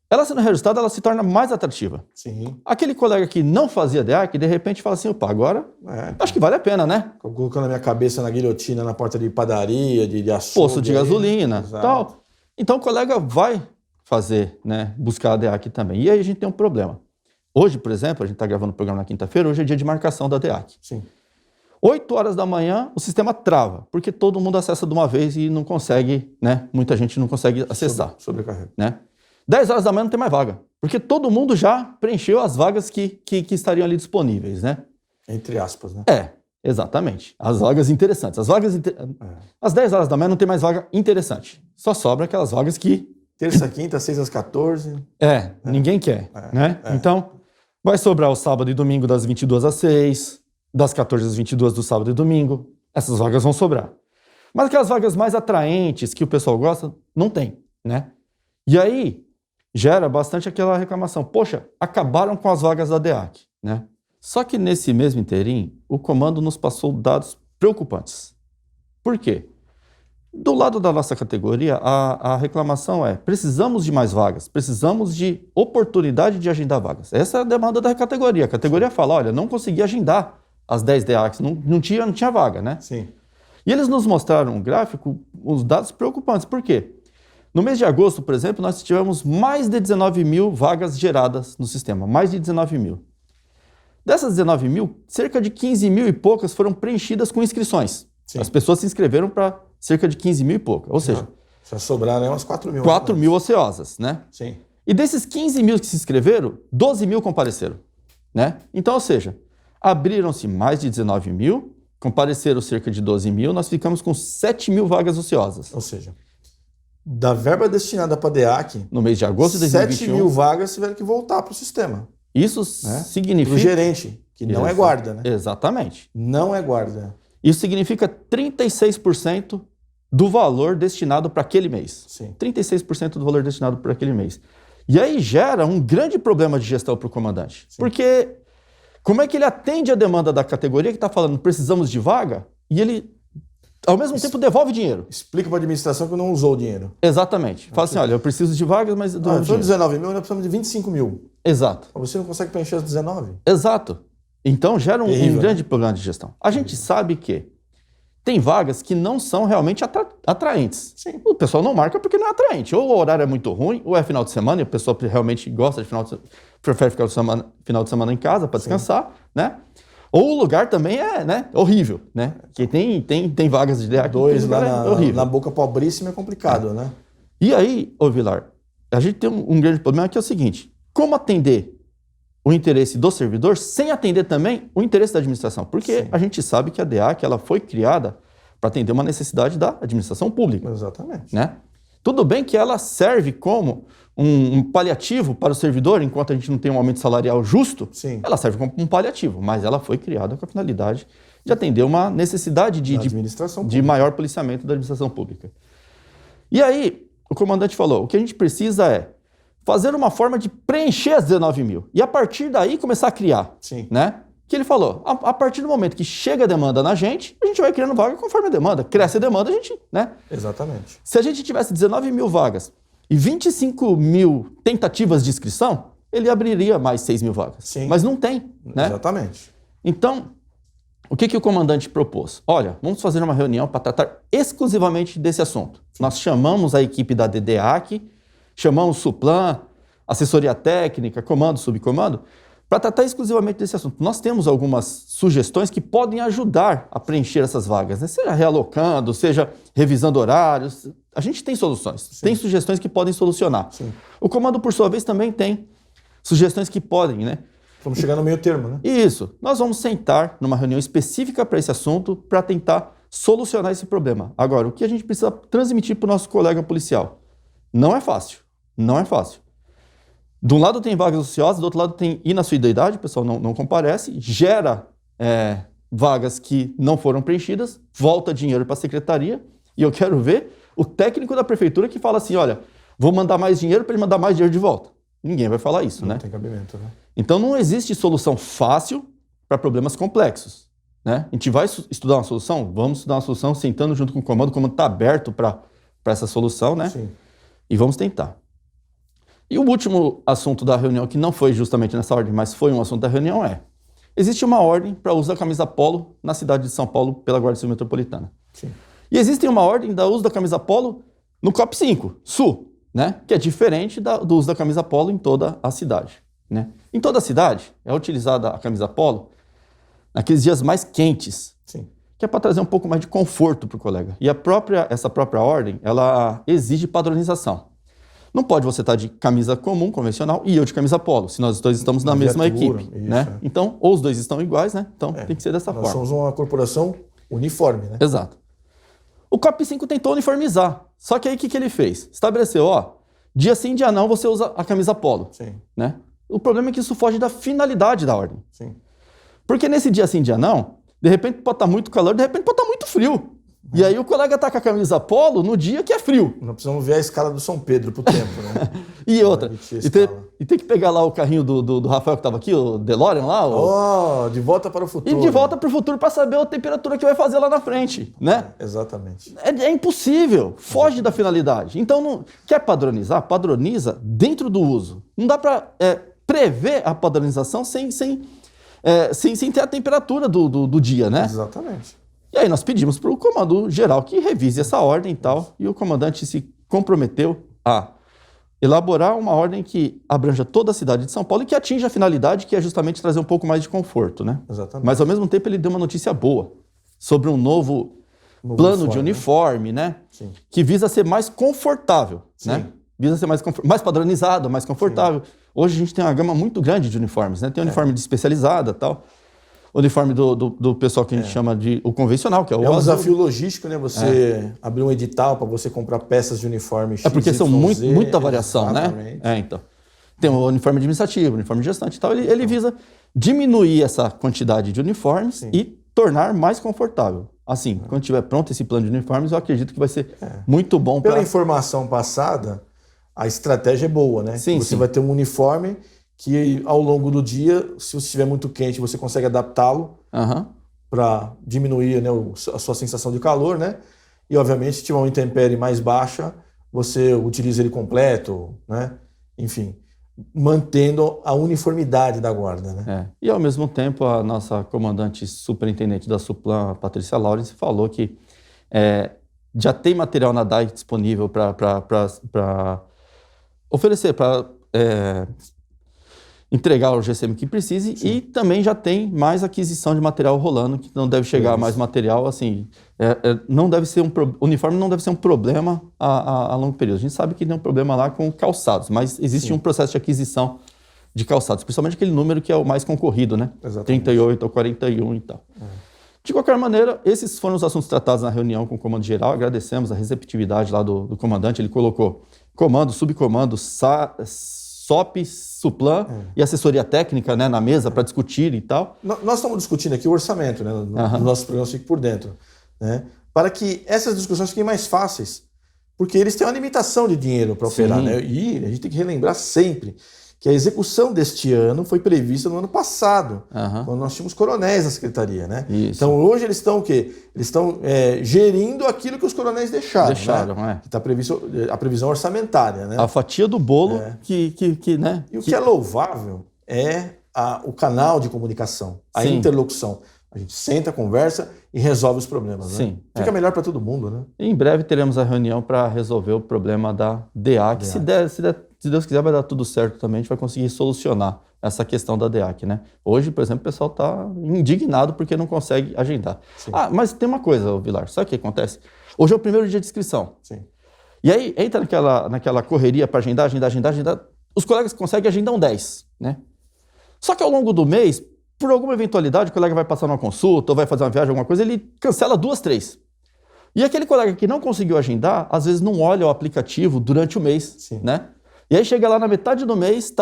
Ela sendo reajustada, ela se torna mais atrativa. Sim. Aquele colega que não fazia DEAC, de repente fala assim, opa, agora acho que vale a pena, né? Colocando a minha cabeça na guilhotina, na porta de padaria, de açougue. Poço de gasolina, tal. Então o colega vai fazer, né, buscar a DEAC também. E aí a gente tem um problema. Hoje, por exemplo, a gente está gravando o programa na quinta-feira, hoje é dia de marcação da DEAC. Sim. 8 horas da manhã, o sistema trava, porque todo mundo acessa de uma vez e não consegue, né? Muita gente não consegue acessar. Sobrecarrega. Né? 10 horas da manhã não tem mais vaga, porque todo mundo já preencheu as vagas que estariam ali disponíveis, né? Entre aspas, né? Exatamente. As vagas interessantes. Às 10 horas da manhã não tem mais vaga interessante. Só sobra aquelas vagas que... Terça, quinta, 6 às 14. Ninguém quer, né? Então, vai sobrar o sábado e domingo das 22 às 6, das 14 às 22 do sábado e domingo. Essas vagas vão sobrar. Mas aquelas vagas mais atraentes que o pessoal gosta, não tem, né? E aí, gera bastante aquela reclamação. Poxa, acabaram com as vagas da DEAC, né? Só que nesse mesmo interim, o comando nos passou dados preocupantes. Por quê? Do lado da nossa categoria, a reclamação é: precisamos de mais vagas, precisamos de oportunidade de agendar vagas. Essa é a demanda da categoria. A categoria fala: olha, não consegui agendar as 10 DEACs, não tinha vaga, né? Sim. E eles nos mostraram um gráfico, os dados preocupantes. Por quê? No mês de agosto, por exemplo, nós tivemos mais de 19 mil vagas geradas no sistema, mais de 19 mil. Dessas 19 mil, cerca de 15 mil e poucas foram preenchidas com inscrições. Sim. As pessoas se inscreveram para cerca de 15 mil e poucas, ou seja... Já sobraram umas 4 mil. 4 mil ociosas, né? Sim. E desses 15 mil que se inscreveram, 12 mil compareceram, né? Então, ou seja, abriram-se mais de 19 mil, compareceram cerca de 12 mil, nós ficamos com 7 mil vagas ociosas. Ou seja, da verba destinada para a DEAC, no mês de agosto de 2021, 7 mil vagas tiveram que voltar para o sistema. Isso significa... Para o gerente, que não é guarda, né? Exatamente. Não é guarda. Isso significa 36% do valor destinado para aquele mês. Sim. 36% do valor destinado para aquele mês. E aí gera um grande problema de gestão para o comandante. Sim. Porque como é que ele atende a demanda da categoria que está falando precisamos de vaga e ele, ao mesmo tempo, devolve dinheiro? Explica para a administração que não usou o dinheiro. Exatamente. Fala assim, olha, eu preciso de vagas, mas... Foi 19 mil, nós precisamos de 25 mil. Exato. Você não consegue preencher as 19. Exato. Então gera um grande né? problema de gestão. A gente sabe que tem vagas que não são realmente atraentes. Sim. O pessoal não marca porque não é atraente. Ou o horário é muito ruim, ou é final de semana, e a pessoa realmente gosta de prefere ficar final de semana em casa para descansar, né? Ou o lugar também é, né, horrível, né? Que tem vagas de DEAC. Dois lá na boca pobríssima é complicado, né? E aí, ô Vilar, a gente tem um grande problema que é o seguinte: como atender o interesse do servidor sem atender também o interesse da administração? Porque a gente sabe que a DEAC ela foi criada para atender uma necessidade da administração pública. Exatamente. Né? Tudo bem que ela serve como um paliativo para o servidor, enquanto a gente não tem um aumento salarial justo, Sim. Ela serve como um paliativo, mas ela foi criada com a finalidade de atender uma necessidade de maior policiamento da administração pública. E aí, o comandante falou, o que a gente precisa é fazer uma forma de preencher as 19 mil. E a partir daí começar a criar. Sim. Né? Que ele falou, a partir do momento que chega a demanda na gente, a gente vai criando vaga conforme a demanda. Cresce a demanda, a gente... né? Exatamente. Se a gente tivesse 19 mil vagas e 25 mil tentativas de inscrição, ele abriria mais 6 mil vagas. Sim. Mas não tem, né? Exatamente. Então, o que o comandante propôs? Olha, vamos fazer uma reunião para tratar exclusivamente desse assunto. Nós chamamos a equipe da DDAC, chamamos o Suplan, assessoria técnica, comando, subcomando, para tratar exclusivamente desse assunto. Nós temos algumas sugestões que podem ajudar a preencher essas vagas, né? Seja realocando, seja revisando horários. A gente tem soluções, tem sugestões que podem solucionar. Sim. O comando, por sua vez, também tem sugestões que podem, né? Vamos chegar no meio termo, né? Isso. Nós vamos sentar numa reunião específica para esse assunto para tentar solucionar esse problema. Agora, o que a gente precisa transmitir para o nosso colega policial? Não é fácil. Não é fácil. De um lado tem vagas ociosas, do outro lado tem inassiduidade, o pessoal não comparece, gera vagas que não foram preenchidas, volta dinheiro para a secretaria, e eu quero ver o técnico da prefeitura que fala assim, olha, vou mandar mais dinheiro para ele mandar mais dinheiro de volta. Ninguém vai falar isso, né? Não tem cabimento, né? Então não existe solução fácil para problemas complexos, né? A gente vai estudar uma solução? Vamos estudar uma solução sentando junto com o comando está aberto para essa solução, né? Sim. E vamos tentar. E o último assunto da reunião, que não foi justamente nessa ordem, mas foi um assunto da reunião, existe uma ordem para uso da camisa polo na cidade de São Paulo pela Guarda Civil Metropolitana. Sim. E existe uma ordem do uso da camisa polo no COP 5, Sul, né? Que é diferente do uso da camisa polo em toda a cidade, né? Em toda a cidade é utilizada a camisa polo naqueles dias mais quentes, Sim. que é para trazer um pouco mais de conforto para o colega. E essa própria ordem, ela exige padronização. Não pode você estar de camisa comum, convencional, e eu de camisa polo, se nós dois estamos na mesma Viatura, equipe, isso, né? Então, ou os dois estão iguais, né? Então, tem que ser dessa Nós forma. somos uma corporação uniforme, né? Exato. O COP 5 tentou uniformizar, só que aí o que ele fez? Estabeleceu, dia sim, dia não, você usa a camisa polo, Sim, né? O problema é que isso foge da finalidade da ordem. sim. Porque nesse dia sim, dia não, de repente pode estar muito calor, de repente pode estar muito frio. E aí o colega tá com a camisa polo no dia que é frio. Nós precisamos ver a escala do São Pedro pro tempo, né? E outra, emitir a e ter escala. que pegar lá o carrinho do Rafael que estava aqui, o DeLorean lá, De volta para o e futuro. de volta para o futuro para saber a temperatura que vai fazer lá na frente, né? Exatamente. É impossível, foge da finalidade. Então, quer padronizar? Padroniza dentro do uso. Não dá para prever a padronização sem ter a temperatura do dia, né? Exatamente. E aí nós pedimos para o comando geral que revise essa ordem e tal, e o comandante se comprometeu a elaborar uma ordem que abranja toda a cidade de São Paulo e que atinja a finalidade, que é justamente trazer um pouco mais de conforto, né? Exatamente. Mas ao mesmo tempo ele deu uma notícia boa sobre um novo plano de uniforme, né? Sim. Que visa ser mais confortável, né? Visa ser mais padronizado, mais confortável. Sim. Hoje a gente tem uma gama muito grande de uniformes, né? Tem uniforme de especializada e tal. O uniforme do pessoal que a gente chama de o convencional, que é o um azul. desafio logístico, né? Você abrir um edital para você comprar peças de uniforme X, porque são muita variação, exatamente. né? Então. Tem o uniforme administrativo, o uniforme gestante e tal. Ele visa diminuir essa quantidade de uniformes e tornar mais confortável. Assim, quando tiver pronto esse plano de uniformes, eu acredito que vai ser muito bom para... Pela informação passada, a estratégia é boa, né? Sim, você vai ter um uniforme que ao longo do dia, se você estiver muito quente, você consegue adaptá-lo para diminuir, né, a sua sensação de calor, né? E obviamente, se tiver uma intempérie mais baixa, você utiliza ele completo, né? Enfim, mantendo a uniformidade da guarda, né? E ao mesmo tempo, a nossa comandante superintendente da Suplan, Patrícia Lawrence, falou que já tem material na DAI disponível para oferecer, para entregar ao GCM que precise. Sim. E também já tem mais aquisição de material rolando, que não deve chegar mais material, assim, não deve ser uniforme não deve ser um problema a longo período. A gente sabe que tem um problema lá com calçados, mas existe um processo de aquisição de calçados, principalmente aquele número que é o mais concorrido, né? Exatamente. 38 ou 41 e tal. De qualquer maneira, esses foram os assuntos tratados na reunião com o comando geral. Agradecemos a receptividade lá do comandante. Ele colocou comando, subcomando, SOP, Suplan e assessoria técnica, né, na mesa para discutir e tal. Nós estamos discutindo aqui o orçamento, né, no nosso programa Fique por Dentro, né, para que essas discussões fiquem mais fáceis, porque eles têm uma limitação de dinheiro para operar, né, e a gente tem que relembrar sempre que a execução deste ano foi prevista no ano passado, Aham. quando nós tínhamos coronéis na secretaria, né? Isso. Então hoje eles estão o quê? Eles estão gerindo aquilo que os coronéis deixaram, Deixaram, né? é. Que está previsto a previsão orçamentária, né? A fatia do bolo que né? E o que é louvável é o canal de comunicação, a Sim. interlocução. A gente senta, conversa e resolve os problemas, né? Sim, Fica melhor para todo mundo, né? Em breve teremos a reunião para resolver o problema da DEAC. Se Deus quiser, vai dar tudo certo também. A gente vai conseguir solucionar essa questão da DEAC, né? Hoje, por exemplo, o pessoal está indignado porque não consegue agendar. Sim. Mas tem uma coisa, Vilar. Sabe o que acontece? Hoje é o primeiro dia de inscrição. Sim. E aí entra naquela correria para agendar. Os colegas conseguem agendar 10, né? Só que ao longo do mês, por alguma eventualidade, o colega vai passar numa consulta ou vai fazer uma viagem, alguma coisa, ele cancela 2, 3. E aquele colega que não conseguiu agendar, às vezes não olha o aplicativo durante o mês, Sim. né? E aí chega lá na metade do mês,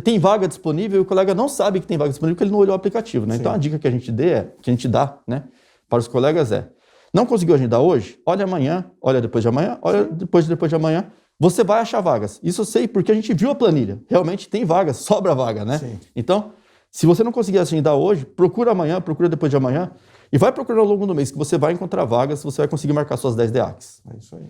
tem vaga disponível e o colega não sabe que tem vaga disponível porque ele não olhou o aplicativo, né? Sim. Então a dica que a gente dá, né, para os colegas não conseguiu agendar hoje? Olha amanhã, olha depois de amanhã, olha depois de amanhã. Você vai achar vagas. Isso eu sei porque a gente viu a planilha. Realmente tem vagas, sobra vaga, né? Sim. Então, se você não conseguir agendar hoje, procura amanhã, procura depois de amanhã e vai procurar ao longo do mês que você vai encontrar vagas, você vai conseguir marcar suas 10 DEACs. É isso aí.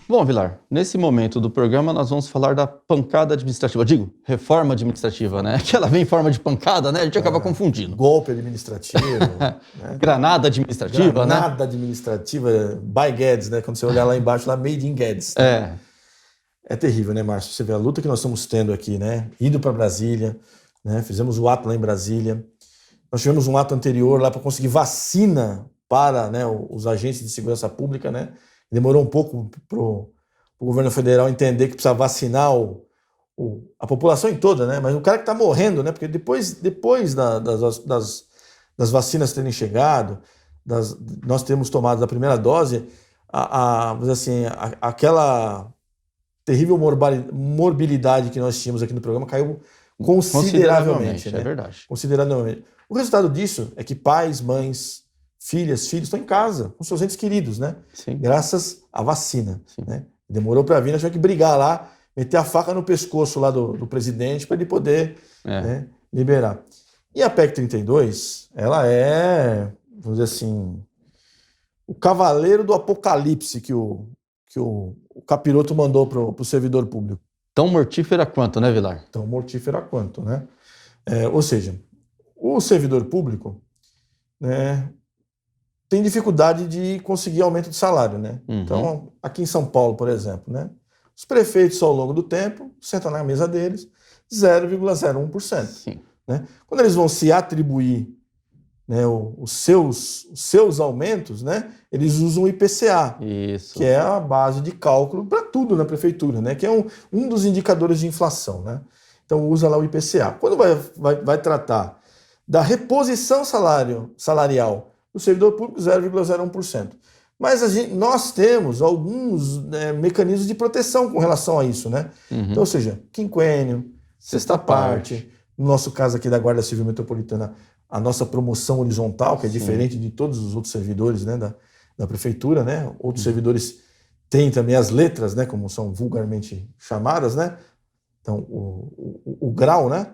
Bom, Vilar, nesse momento do programa nós vamos falar da pancada administrativa. Digo, reforma administrativa, né? Que ela vem em forma de pancada, né? A gente acaba confundindo. Golpe administrativo, né? Granada administrativa, né? Granada administrativa by Guedes, né? Quando você olhar lá embaixo, lá Made in Guedes. Né? É terrível, né, Márcio? Você vê a luta que nós estamos tendo aqui, né? Indo para Brasília, né? Fizemos o ato lá em Brasília. Nós tivemos um ato anterior lá para conseguir vacina para, né, os agentes de segurança pública, né? Demorou um pouco para o governo federal entender que precisa vacinar a população em toda, né? Mas o cara que está morrendo, né? Porque depois das vacinas terem chegado, nós termos tomado a primeira dose, aquela terrível morbilidade que nós tínhamos aqui no programa caiu consideravelmente, né? É verdade. Consideravelmente. O resultado disso é que pais, mães, filhas, filhos estão em casa com seus entes queridos, né? Sim. Graças à vacina. Sim. Né? Demorou para vir, nós tivemos que brigar lá, meter a faca no pescoço lá do presidente para ele poder né, liberar. E a PEC 32, ela é, vamos dizer assim, o cavaleiro do apocalipse que o capiroto mandou para o servidor público. Tão mortífera quanto, né, Vilar? Tão mortífera quanto, né? Ou seja, o servidor público, né, tem dificuldade de conseguir aumento de salário, né? Uhum. Então, aqui em São Paulo, por exemplo, né? Os prefeitos, ao longo do tempo, sentam na mesa deles 0,01%. Sim. Né? Quando eles vão se atribuir, né, os seus aumentos, né, eles usam o IPCA, Isso. que é a base de cálculo para tudo na prefeitura, né? Que é um dos indicadores de inflação, né? Então, usa lá o IPCA. Quando vai tratar da reposição salarial do servidor público, 0,01%. Mas nós temos alguns mecanismos de proteção com relação a isso, né? Uhum. Então, ou seja, quinquênio, sexta parte, no nosso caso aqui da Guarda Civil Metropolitana, a nossa promoção horizontal, que é diferente de todos os outros servidores, né, da prefeitura, né? Outros servidores têm também as letras, né, como são vulgarmente chamadas, né? Então, o grau, né?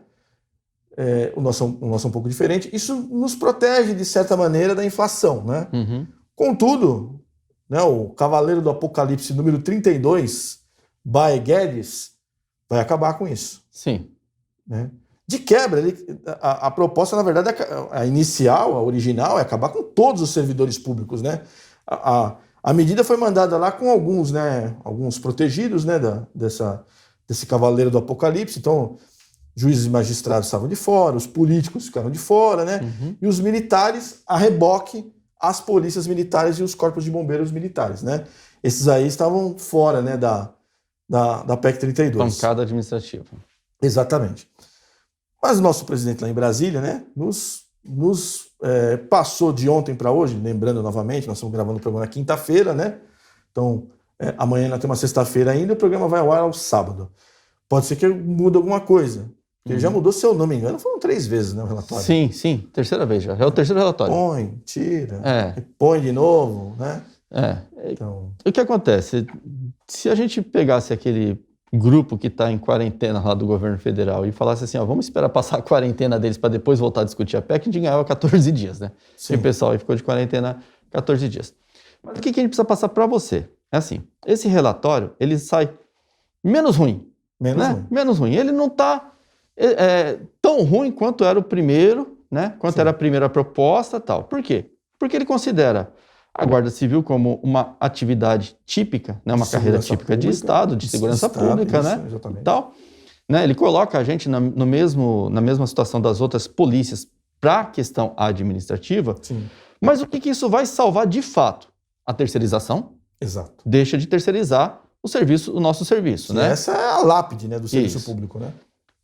O nosso é um pouco diferente. Isso nos protege, de certa maneira, da inflação, né? Uhum. Contudo, né, o Cavaleiro do Apocalipse número 32, by Guedes, vai acabar com isso. Sim. Né? De quebra, a proposta, na verdade, a inicial, a original, é acabar com todos os servidores públicos, né? A medida foi mandada lá com alguns, né, alguns protegidos, né, desse Cavaleiro do Apocalipse. Então, juízes e magistrados estavam de fora, os políticos ficaram de fora, né? Uhum. E os militares, a reboque, as polícias militares e os corpos de bombeiros militares, né? Esses aí estavam fora, né, da PEC 32. Pancada administrativa. Exatamente. Mas o nosso presidente lá em Brasília, né, nos passou de ontem para hoje, lembrando novamente, nós estamos gravando o programa na quinta-feira, né? Então, amanhã nós temos uma sexta-feira ainda, o programa vai ao ar ao sábado. Pode ser que mude alguma coisa. Porque já mudou, se eu não me engano, foram 3 vezes, né, o relatório. Sim, terceira vez já. É o terceiro relatório. Põe, tira, põe de novo, né? Então, O que acontece? Se a gente pegasse aquele grupo que está em quarentena lá do governo federal e falasse assim, ó, vamos esperar passar a quarentena deles para depois voltar a discutir a PEC, a gente ganhava 14 dias, né? sim. E o pessoal aí ficou de quarentena 14 dias. Mas o que a gente precisa passar para você? É assim, esse relatório, ele sai menos ruim. Menos né? ruim. Menos ruim. Ele não está tão ruim quanto era o primeiro, né? Quanto Sim. era a primeira proposta e tal. Por quê? Porque ele considera a Guarda Civil como uma atividade típica, né? Uma De carreira segurança típica de pública, Estado, de segurança Estado, pública, isso, né? exatamente. E tal. Né? Ele coloca a gente na mesma situação das outras polícias para a questão administrativa, Sim, mas o que isso vai salvar de fato? A terceirização. exato. Deixa de terceirizar o nosso serviço, E né? essa é a lápide, né, do serviço Isso. público, né?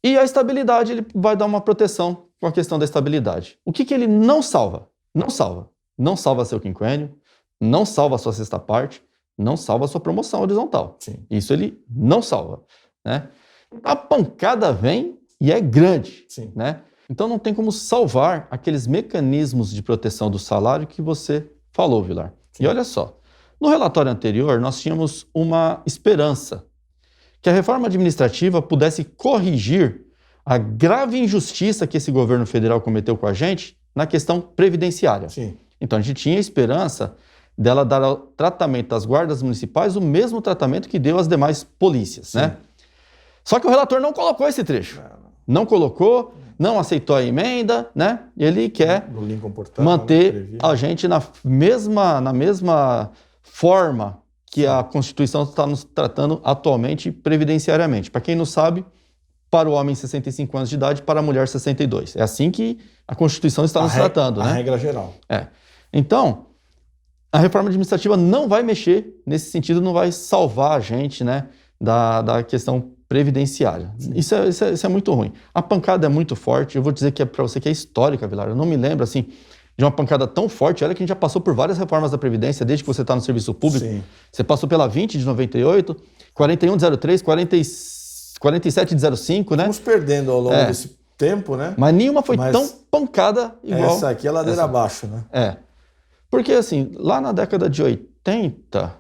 E a estabilidade, ele vai dar uma proteção com a questão da estabilidade. O que ele não salva? Não salva. Não salva seu quinquênio, não salva a sua sexta parte, não salva a sua promoção horizontal. Sim. Isso ele não salva, né? A pancada vem e é grande, Sim. né? Então não tem como salvar aqueles mecanismos de proteção do salário que você falou, Vilar. Sim. E olha só, no relatório anterior nós tínhamos uma esperança que a reforma administrativa pudesse corrigir a grave injustiça que esse governo federal cometeu com a gente na questão previdenciária. Sim. Então a gente tinha esperança dela dar ao tratamento às guardas municipais o mesmo tratamento que deu às demais polícias, né? Só que o relator não colocou esse trecho. Não colocou, não aceitou a emenda, né? Ele quer No Lincoln Portal, manter a gente na mesma forma que a Constituição está nos tratando atualmente previdenciariamente. Para quem não sabe, para o homem 65 anos de idade, para a mulher 62. É assim que a Constituição está nos tratando, a né? regra geral. Então, a reforma administrativa não vai mexer nesse sentido, não vai salvar a gente, né, da questão previdenciária. Isso é muito ruim. A pancada é muito forte. Eu vou dizer que é para você que é histórica, Vilar. Eu não me lembro assim de uma pancada tão forte. Olha que a gente já passou por várias reformas da Previdência desde que você está no serviço público. Sim. Você passou pela 20 de 98, 41 de 03, 47 de 05, né? Vamos perdendo ao longo desse tempo, né? Mas nenhuma foi Mas tão pancada igual. Essa aqui é ladeira abaixo, né? Porque assim, lá na década de 80,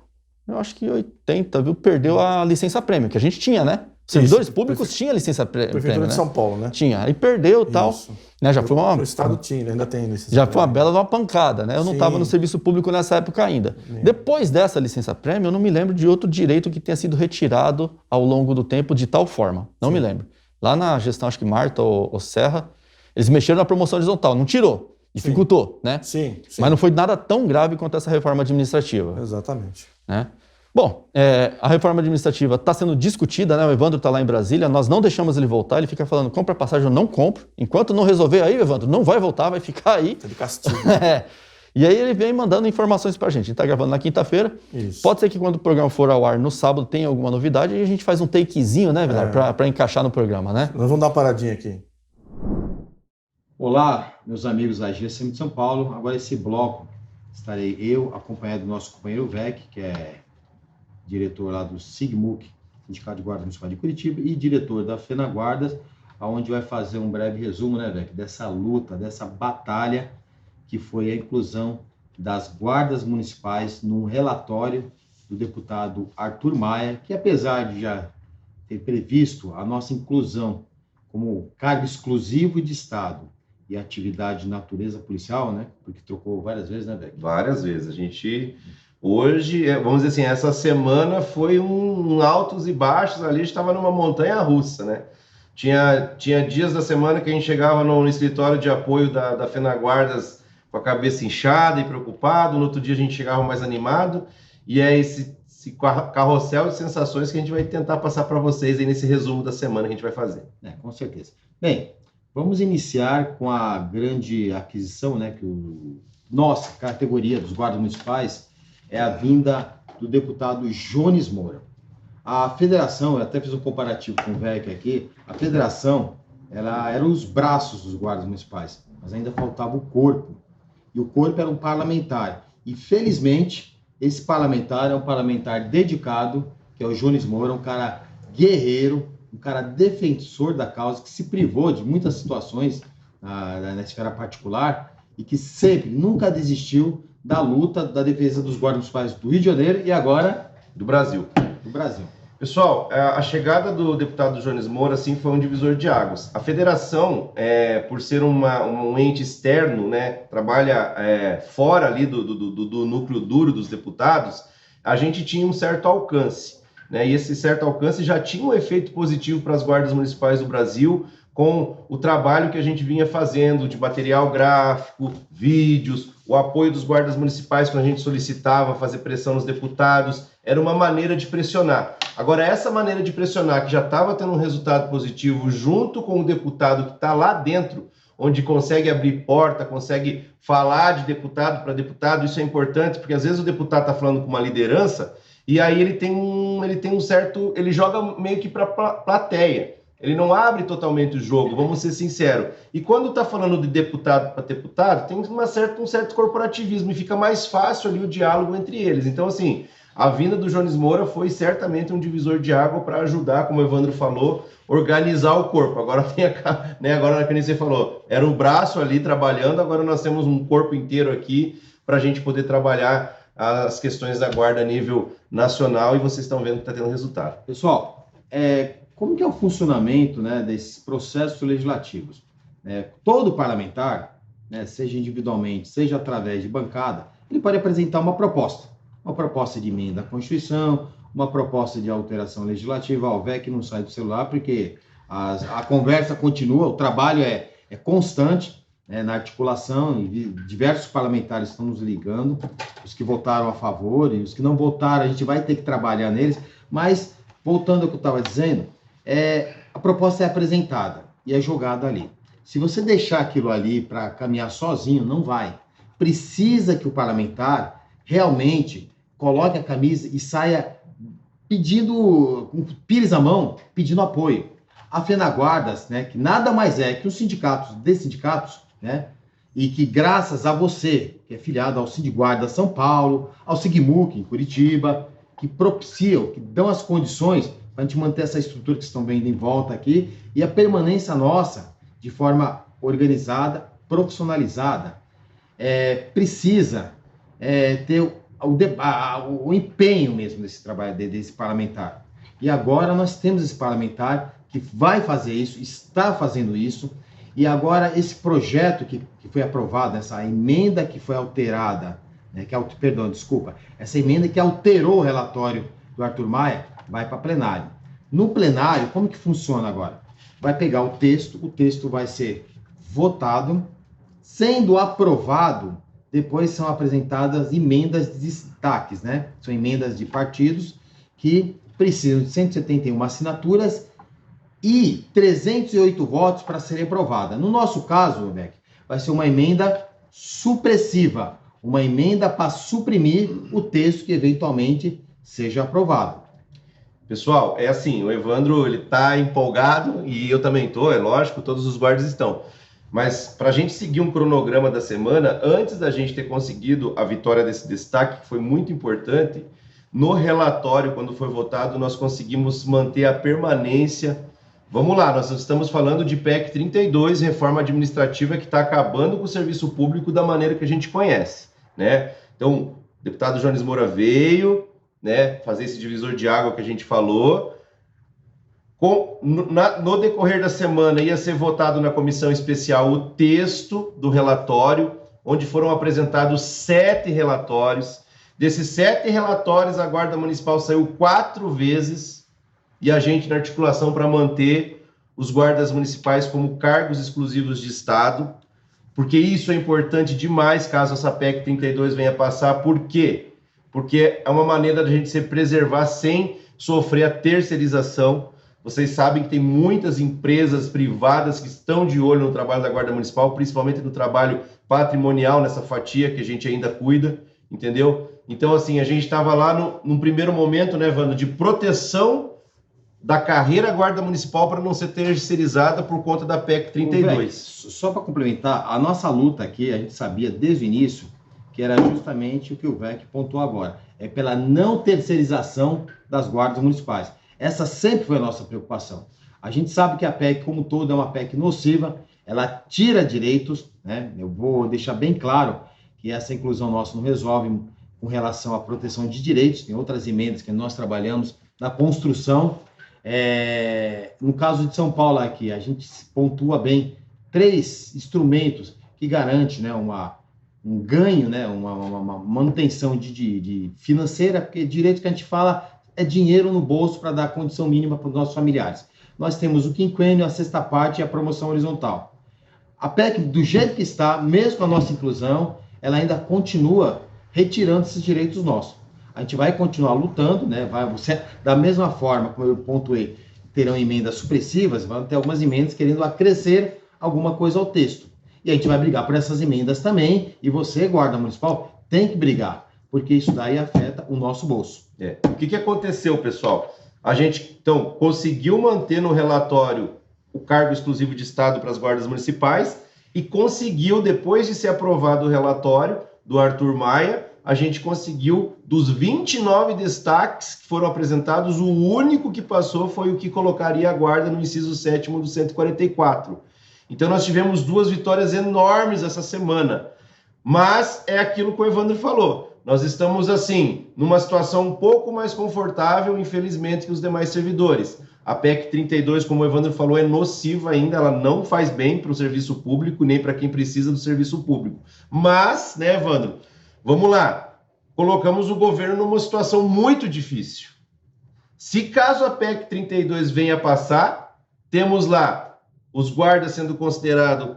eu acho que 80, viu? Perdeu a licença-prêmio, que a gente tinha, né? Servidores públicos tinham licença-prêmio, Prefeitura de né? São Paulo, né? Tinha. Aí perdeu e tal. Isso. Né? Já foi uma... O Estado tinha, ainda tem licença. Já foi uma bela de uma pancada, né? Eu não Sim. estava no serviço público nessa época ainda. Depois dessa licença-prêmio, eu não me lembro de outro direito que tenha sido retirado ao longo do tempo de tal forma. Não me lembro. Lá na gestão, acho que Marta ou Serra, eles mexeram na promoção horizontal. Não tirou, dificultou, né? Sim, sim. Mas não foi nada tão grave quanto essa reforma administrativa. Exatamente. Né? Bom, a reforma administrativa está sendo discutida, né? O Evandro está lá em Brasília, nós não deixamos ele voltar, ele fica falando, compra passagem, eu não compro. Enquanto não resolver aí, Evandro, não vai voltar, vai ficar aí. Tá de castigo. E aí ele vem mandando informações pra gente. A gente tá gravando na quinta-feira. Isso. Pode ser que quando o programa for ao ar no sábado tenha alguma novidade e a gente faz um takezinho, né, Vilar? Pra encaixar no programa, né? Nós vamos dar uma paradinha aqui. Olá, meus amigos da GSM de São Paulo. Agora esse bloco estarei eu, acompanhado do nosso companheiro Vec, que é diretor lá do SIGMUC, Sindicato de Guardas Municipais de Curitiba, e diretor da FENAGuardas, onde vai fazer um breve resumo, né, Vec, dessa luta, dessa batalha que foi a inclusão das guardas municipais num relatório do deputado Arthur Maia, que apesar de já ter previsto a nossa inclusão como cargo exclusivo de Estado e atividade de natureza policial, né? Porque trocou várias vezes, né, Beck? Várias vezes. A gente, hoje, vamos dizer assim, essa semana foi um altos e baixos, ali estava numa montanha russa, né? Tinha dias da semana que a gente chegava no escritório de apoio da FENAGuardas com a cabeça inchada e preocupado, no outro dia a gente chegava mais animado, e é esse carrossel de sensações que a gente vai tentar passar para vocês aí nesse resumo da semana que a gente vai fazer. Com certeza. Bem, vamos iniciar com a grande aquisição, né, que nossa categoria dos guardas municipais é a vinda do deputado Jones Moura. A federação, eu até fiz um comparativo com o VEC aqui, a federação, ela era os braços dos guardas municipais, mas ainda faltava o corpo. E o corpo era um parlamentar. E, felizmente, esse parlamentar é um parlamentar dedicado, que é o Jones Moura, um cara guerreiro, um cara defensor da causa, que se privou de muitas situações na esfera particular e que sempre, nunca desistiu da luta da defesa dos guardas municipais do Rio de Janeiro e agora Do Brasil. do Brasil. Pessoal, a chegada do deputado Jones Moura assim, foi um divisor de águas. A federação, por ser um ente externo, né, trabalha fora ali do núcleo duro dos deputados, a gente tinha um certo alcance, né, e esse certo alcance já tinha um efeito positivo para as guardas municipais do Brasil, com o trabalho que a gente vinha fazendo de material gráfico, vídeos, o apoio dos guardas municipais quando a gente solicitava fazer pressão nos deputados, era uma maneira de pressionar. Agora, essa maneira de pressionar, que já estava tendo um resultado positivo junto com o deputado que está lá dentro, onde consegue abrir porta, consegue falar de deputado para deputado, isso é importante, porque às vezes o deputado está falando com uma liderança e aí ele tem um certo... ele joga meio que para a plateia. Ele não abre totalmente o jogo, vamos ser sinceros. E quando está falando de deputado para deputado, tem um certo corporativismo e fica mais fácil ali o diálogo entre eles. Então, assim, a vinda do Jones Moura foi certamente um divisor de água para ajudar, como o Evandro falou, organizar o corpo. Agora tem agora que você falou, era um braço ali trabalhando, agora nós temos um corpo inteiro aqui para a gente poder trabalhar as questões da guarda a nível nacional e vocês estão vendo que está tendo resultado. Pessoal, como que é o funcionamento, né, desses processos legislativos? Todo parlamentar, né, seja individualmente, seja através de bancada, ele pode apresentar uma proposta de emenda à Constituição, uma proposta de alteração legislativa. O VEC não sai do celular porque a conversa continua, o trabalho é constante, né, na articulação, e diversos parlamentares estão nos ligando, os que votaram a favor e os que não votaram, a gente vai ter que trabalhar neles, mas, voltando ao que eu estava dizendo, a proposta é apresentada e é jogada ali. Se você deixar aquilo ali para caminhar sozinho, não vai. Precisa que o parlamentar realmente coloque a camisa e saia pedindo, com pires na mão, pedindo apoio. A FENAGuardas, né, que nada mais é que os sindicatos, né, e que graças a você, que é filiado ao Sindiguarda São Paulo, ao SIGMUC em Curitiba, que propiciam, que dão as condições para a gente manter essa estrutura que estão vendo em volta aqui e a permanência nossa de forma organizada, profissionalizada, precisa ter o empenho mesmo desse trabalho, desse parlamentar. E agora nós temos esse parlamentar que vai fazer isso, está fazendo isso, e agora esse projeto que foi aprovado, essa emenda que foi alterada, né, essa emenda que alterou o relatório do Arthur Maia, vai para plenário. No plenário, como que funciona agora? Vai pegar o texto vai ser votado, sendo aprovado, depois são apresentadas emendas de destaques, né? São emendas de partidos que precisam de 171 assinaturas e 308 votos para serem aprovadas. No nosso caso, Beck, vai ser uma emenda supressiva, uma emenda para suprimir o texto que eventualmente seja aprovado. Pessoal, é assim, o Evandro ele tá empolgado e eu também tô, é lógico, todos os guardas estão. Mas para a gente seguir um cronograma da semana, antes da gente ter conseguido a vitória desse destaque, que foi muito importante, no relatório, quando foi votado, nós conseguimos manter a permanência. Vamos lá, nós estamos falando de PEC 32, reforma administrativa que está acabando com o serviço público da maneira que a gente conhece, né? Então, o deputado Jones Moura veio, né, fazer esse divisor de água que a gente falou. No decorrer da semana ia ser votado na comissão especial o texto do relatório, onde foram apresentados 7 relatórios. Desses 7 relatórios, a Guarda Municipal saiu 4 vezes e a gente na articulação para manter os guardas municipais como cargos exclusivos de Estado, porque isso é importante demais caso essa PEC 32 venha passar. Por quê? Porque é uma maneira da gente se preservar sem sofrer a terceirização. Vocês sabem que tem muitas empresas privadas que estão de olho no trabalho da Guarda Municipal, principalmente no trabalho patrimonial, nessa fatia que a gente ainda cuida, entendeu? Então, assim, a gente estava lá num primeiro momento, né, Wanda, de proteção da carreira Guarda Municipal para não ser terceirizada por conta da PEC 32. Beck, só para complementar, a nossa luta aqui, a gente sabia desde o início que era justamente o que o VEC pontuou agora, é pela não terceirização das guardas municipais. Essa sempre foi a nossa preocupação. A gente sabe que a PEC, como todo, é uma PEC nociva, ela tira direitos, né? Eu vou deixar bem claro que essa inclusão nossa não resolve com relação à proteção de direitos, tem outras emendas que nós trabalhamos na construção. No caso de São Paulo aqui, a gente pontua bem 3 instrumentos que garantem, né, um ganho, né, uma manutenção de financeira, porque direito que a gente fala é dinheiro no bolso para dar condição mínima para os nossos familiares. Nós temos o quinquênio, a sexta parte e a promoção horizontal. A PEC, do jeito que está, mesmo com a nossa inclusão, ela ainda continua retirando esses direitos nossos. A gente vai continuar lutando, né? Da mesma forma, como eu pontuei, terão emendas supressivas, vão ter algumas emendas querendo acrescer alguma coisa ao texto. E a gente vai brigar por essas emendas também, e você, guarda municipal, tem que brigar, porque isso daí afeta o nosso bolso. O que aconteceu, pessoal? A gente, então, conseguiu manter no relatório o cargo exclusivo de Estado para as guardas municipais e conseguiu, depois de ser aprovado o relatório do Arthur Maia, a gente conseguiu, dos 29 destaques que foram apresentados, o único que passou foi o que colocaria a guarda no inciso 7º do 144. Então, nós tivemos 2 vitórias enormes essa semana. Mas é aquilo que o Evandro falou. Nós estamos, assim, numa situação um pouco mais confortável, infelizmente, que os demais servidores. A PEC 32, como o Evandro falou, é nociva ainda, ela não faz bem para o serviço público, nem para quem precisa do serviço público. Mas, né, Evandro, vamos lá, colocamos o governo numa situação muito difícil. Se caso a PEC 32 venha passar, temos lá os guardas sendo considerados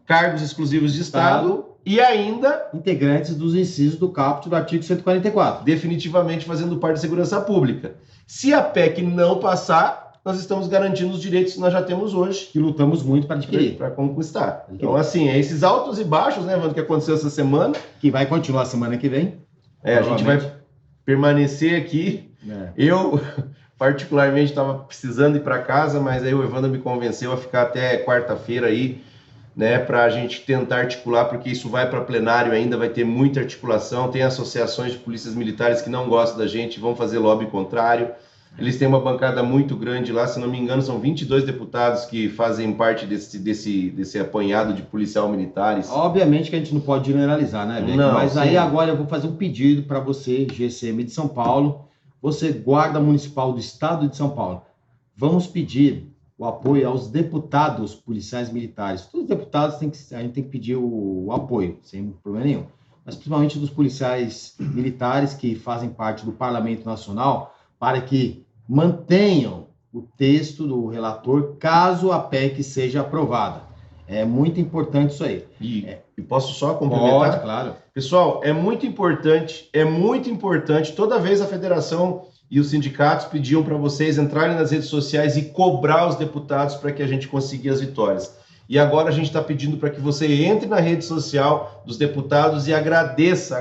cargos exclusivos de Estado e ainda integrantes dos incisos do caput do artigo 144. Definitivamente fazendo parte da segurança pública. Se a PEC não passar, nós estamos garantindo os direitos que nós já temos hoje. Que lutamos muito para adquirir. Para conquistar. Então, assim, esses altos e baixos, né, Evandro, que aconteceu essa semana. Que vai continuar semana que vem. A gente vai permanecer aqui. Eu, particularmente, estava precisando ir para casa, mas aí o Evandro me convenceu a ficar até quarta-feira aí, né, para a gente tentar articular, porque isso vai para plenário ainda, vai ter muita articulação, tem associações de polícias militares que não gostam da gente, vão fazer lobby contrário, eles têm uma bancada muito grande lá, se não me engano são 22 deputados que fazem parte desse apanhado de policial militares. Obviamente que a gente não pode generalizar, né, Beck? Mas sim. Aí agora eu vou fazer um pedido para você, GCM de São Paulo, você guarda municipal do estado de São Paulo, vamos pedir o apoio aos deputados policiais militares. Todos os deputados a gente tem que pedir o apoio, sem problema nenhum. Mas principalmente dos policiais militares que fazem parte do Parlamento Nacional, para que mantenham o texto do relator, caso a PEC seja aprovada. É muito importante isso aí. E posso só complementar? Pode, claro. Pessoal, é muito importante, toda vez a federação e os sindicatos pediam para vocês entrarem nas redes sociais e cobrar os deputados para que a gente consiga as vitórias. E agora a gente está pedindo para que você entre na rede social dos deputados e agradeça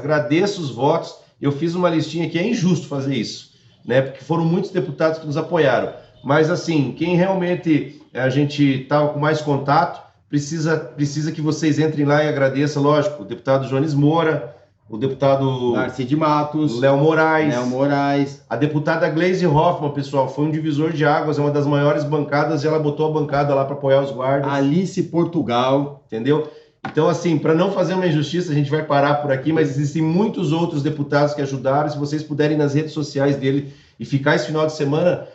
os votos. Eu fiz uma listinha que é injusto fazer isso, né? Porque foram muitos deputados que nos apoiaram. Mas assim, quem realmente a gente estava com mais contato, precisa que vocês entrem lá e agradeçam, lógico, o deputado Jones Moura, o deputado Narci de Matos, Léo Moraes, a deputada Gleisi Hoffmann, pessoal, foi um divisor de águas, é uma das maiores bancadas e ela botou a bancada lá para apoiar os guardas. Alice Portugal, entendeu? Então, assim, para não fazer uma injustiça, a gente vai parar por aqui, mas existem muitos outros deputados que ajudaram. Se vocês puderem ir nas redes sociais dele e ficar esse final de semana,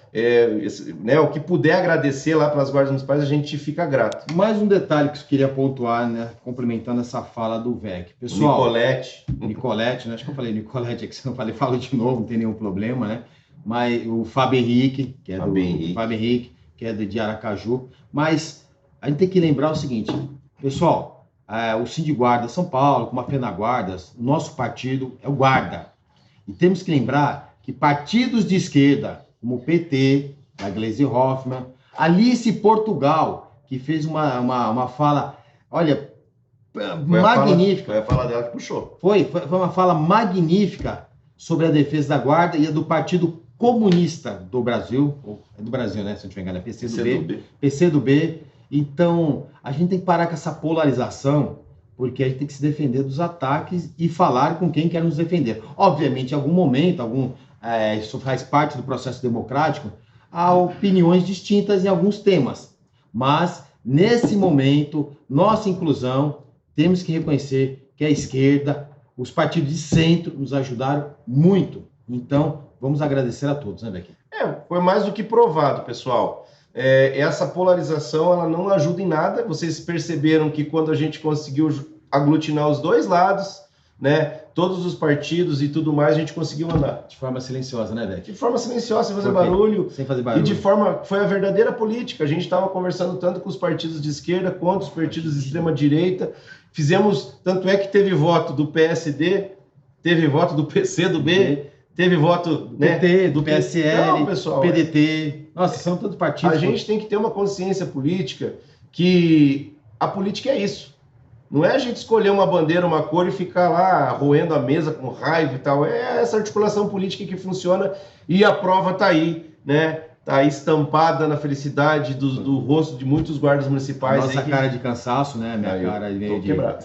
né, o que puder agradecer lá pelas guardas municipais, a gente fica grato. Mais um detalhe que eu queria pontuar, né, complementando essa fala do VEC. Pessoal, Nicolete, né, acho que eu falei Nicolete aqui, se não falei, falo de novo, não tem nenhum problema, né? Mas o Fábio Henrique, que é de Aracaju. Mas a gente tem que lembrar o seguinte, pessoal, o Sindicato São Paulo, como a FENAGuardas, o nosso partido é o Guarda. E temos que lembrar que partidos de esquerda, como o PT, a Gleisi Hoffmann, Alice Portugal, que fez uma fala, olha, magnífica. Foi a fala dela que puxou. Foi uma fala magnífica sobre a defesa da Guarda e a do Partido Comunista do Brasil, é do Brasil, né, se não estiver enganado, é PCdoB. Então, a gente tem que parar com essa polarização, porque a gente tem que se defender dos ataques e falar com quem quer nos defender. Obviamente, em algum momento, isso faz parte do processo democrático, há opiniões distintas em alguns temas. Mas, nesse momento, nossa inclusão, temos que reconhecer que é a esquerda, os partidos de centro nos ajudaram muito. Então, vamos agradecer a todos, né, Beck? Foi mais do que provado, pessoal. Essa polarização, ela não ajuda em nada. Vocês perceberam que quando a gente conseguiu aglutinar os dois lados, né, todos os partidos e tudo mais, a gente conseguiu andar. De forma silenciosa, né, Beck? De forma silenciosa, sem fazer barulho. Sem fazer barulho. E de forma... Foi a verdadeira política. A gente estava conversando tanto com os partidos de esquerda quanto os partidos de extrema-direita. Fizemos... Tanto é que teve voto do PSD, teve voto do PCdoB, teve voto... Do né, PT, do PSL, não, pessoal, PDT. Nossa, são tantos partidos. A gente tem que ter uma consciência política que a política é isso. Não é a gente escolher uma bandeira, uma cor e ficar lá roendo a mesa com raiva e tal. É essa articulação política que funciona e a prova está aí, né? Está aí estampada na felicidade do rosto de muitos guardas municipais. Nossa cara de cansaço, né? Minha cara meio tô quebrado.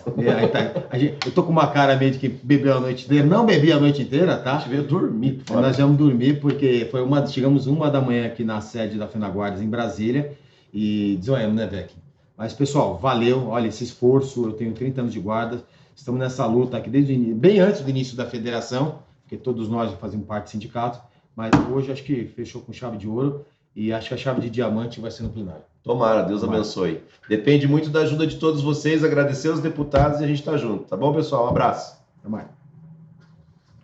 Eu tô com uma cara meio de que bebeu a noite inteira. Não bebi a noite inteira, tá? A gente veio dormir. Nós vamos dormir porque chegamos 1h aqui na sede da FenaGuardas em Brasília e desonhamos, né, Beck? Mas, pessoal, valeu, olha, esse esforço, eu tenho 30 anos de guarda, estamos nessa luta aqui desde bem antes do início da federação, porque todos nós fazemos parte do sindicato, mas hoje acho que fechou com chave de ouro e acho que a chave de diamante vai ser no plenário. Tomara, Deus abençoe. Depende muito da ajuda de todos vocês, agradecer aos deputados e a gente está junto, tá bom, pessoal? Um abraço. Até mais.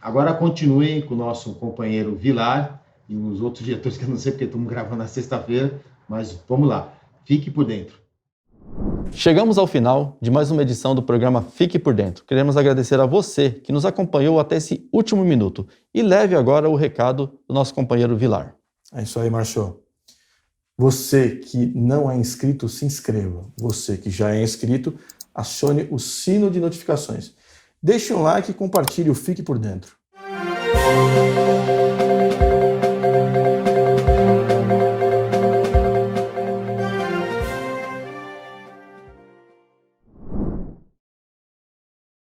Agora continuem com o nosso companheiro Vilar e os outros diretores, que eu não sei porque estamos gravando na sexta-feira, mas vamos lá, fique por dentro. Chegamos ao final de mais uma edição do programa Fique por Dentro. Queremos agradecer a você que nos acompanhou até esse último minuto e leve agora o recado do nosso companheiro Vilar. É isso aí, Márcio. Você que não é inscrito, se inscreva. Você que já é inscrito, acione o sino de notificações. Deixe um like e compartilhe o Fique por Dentro.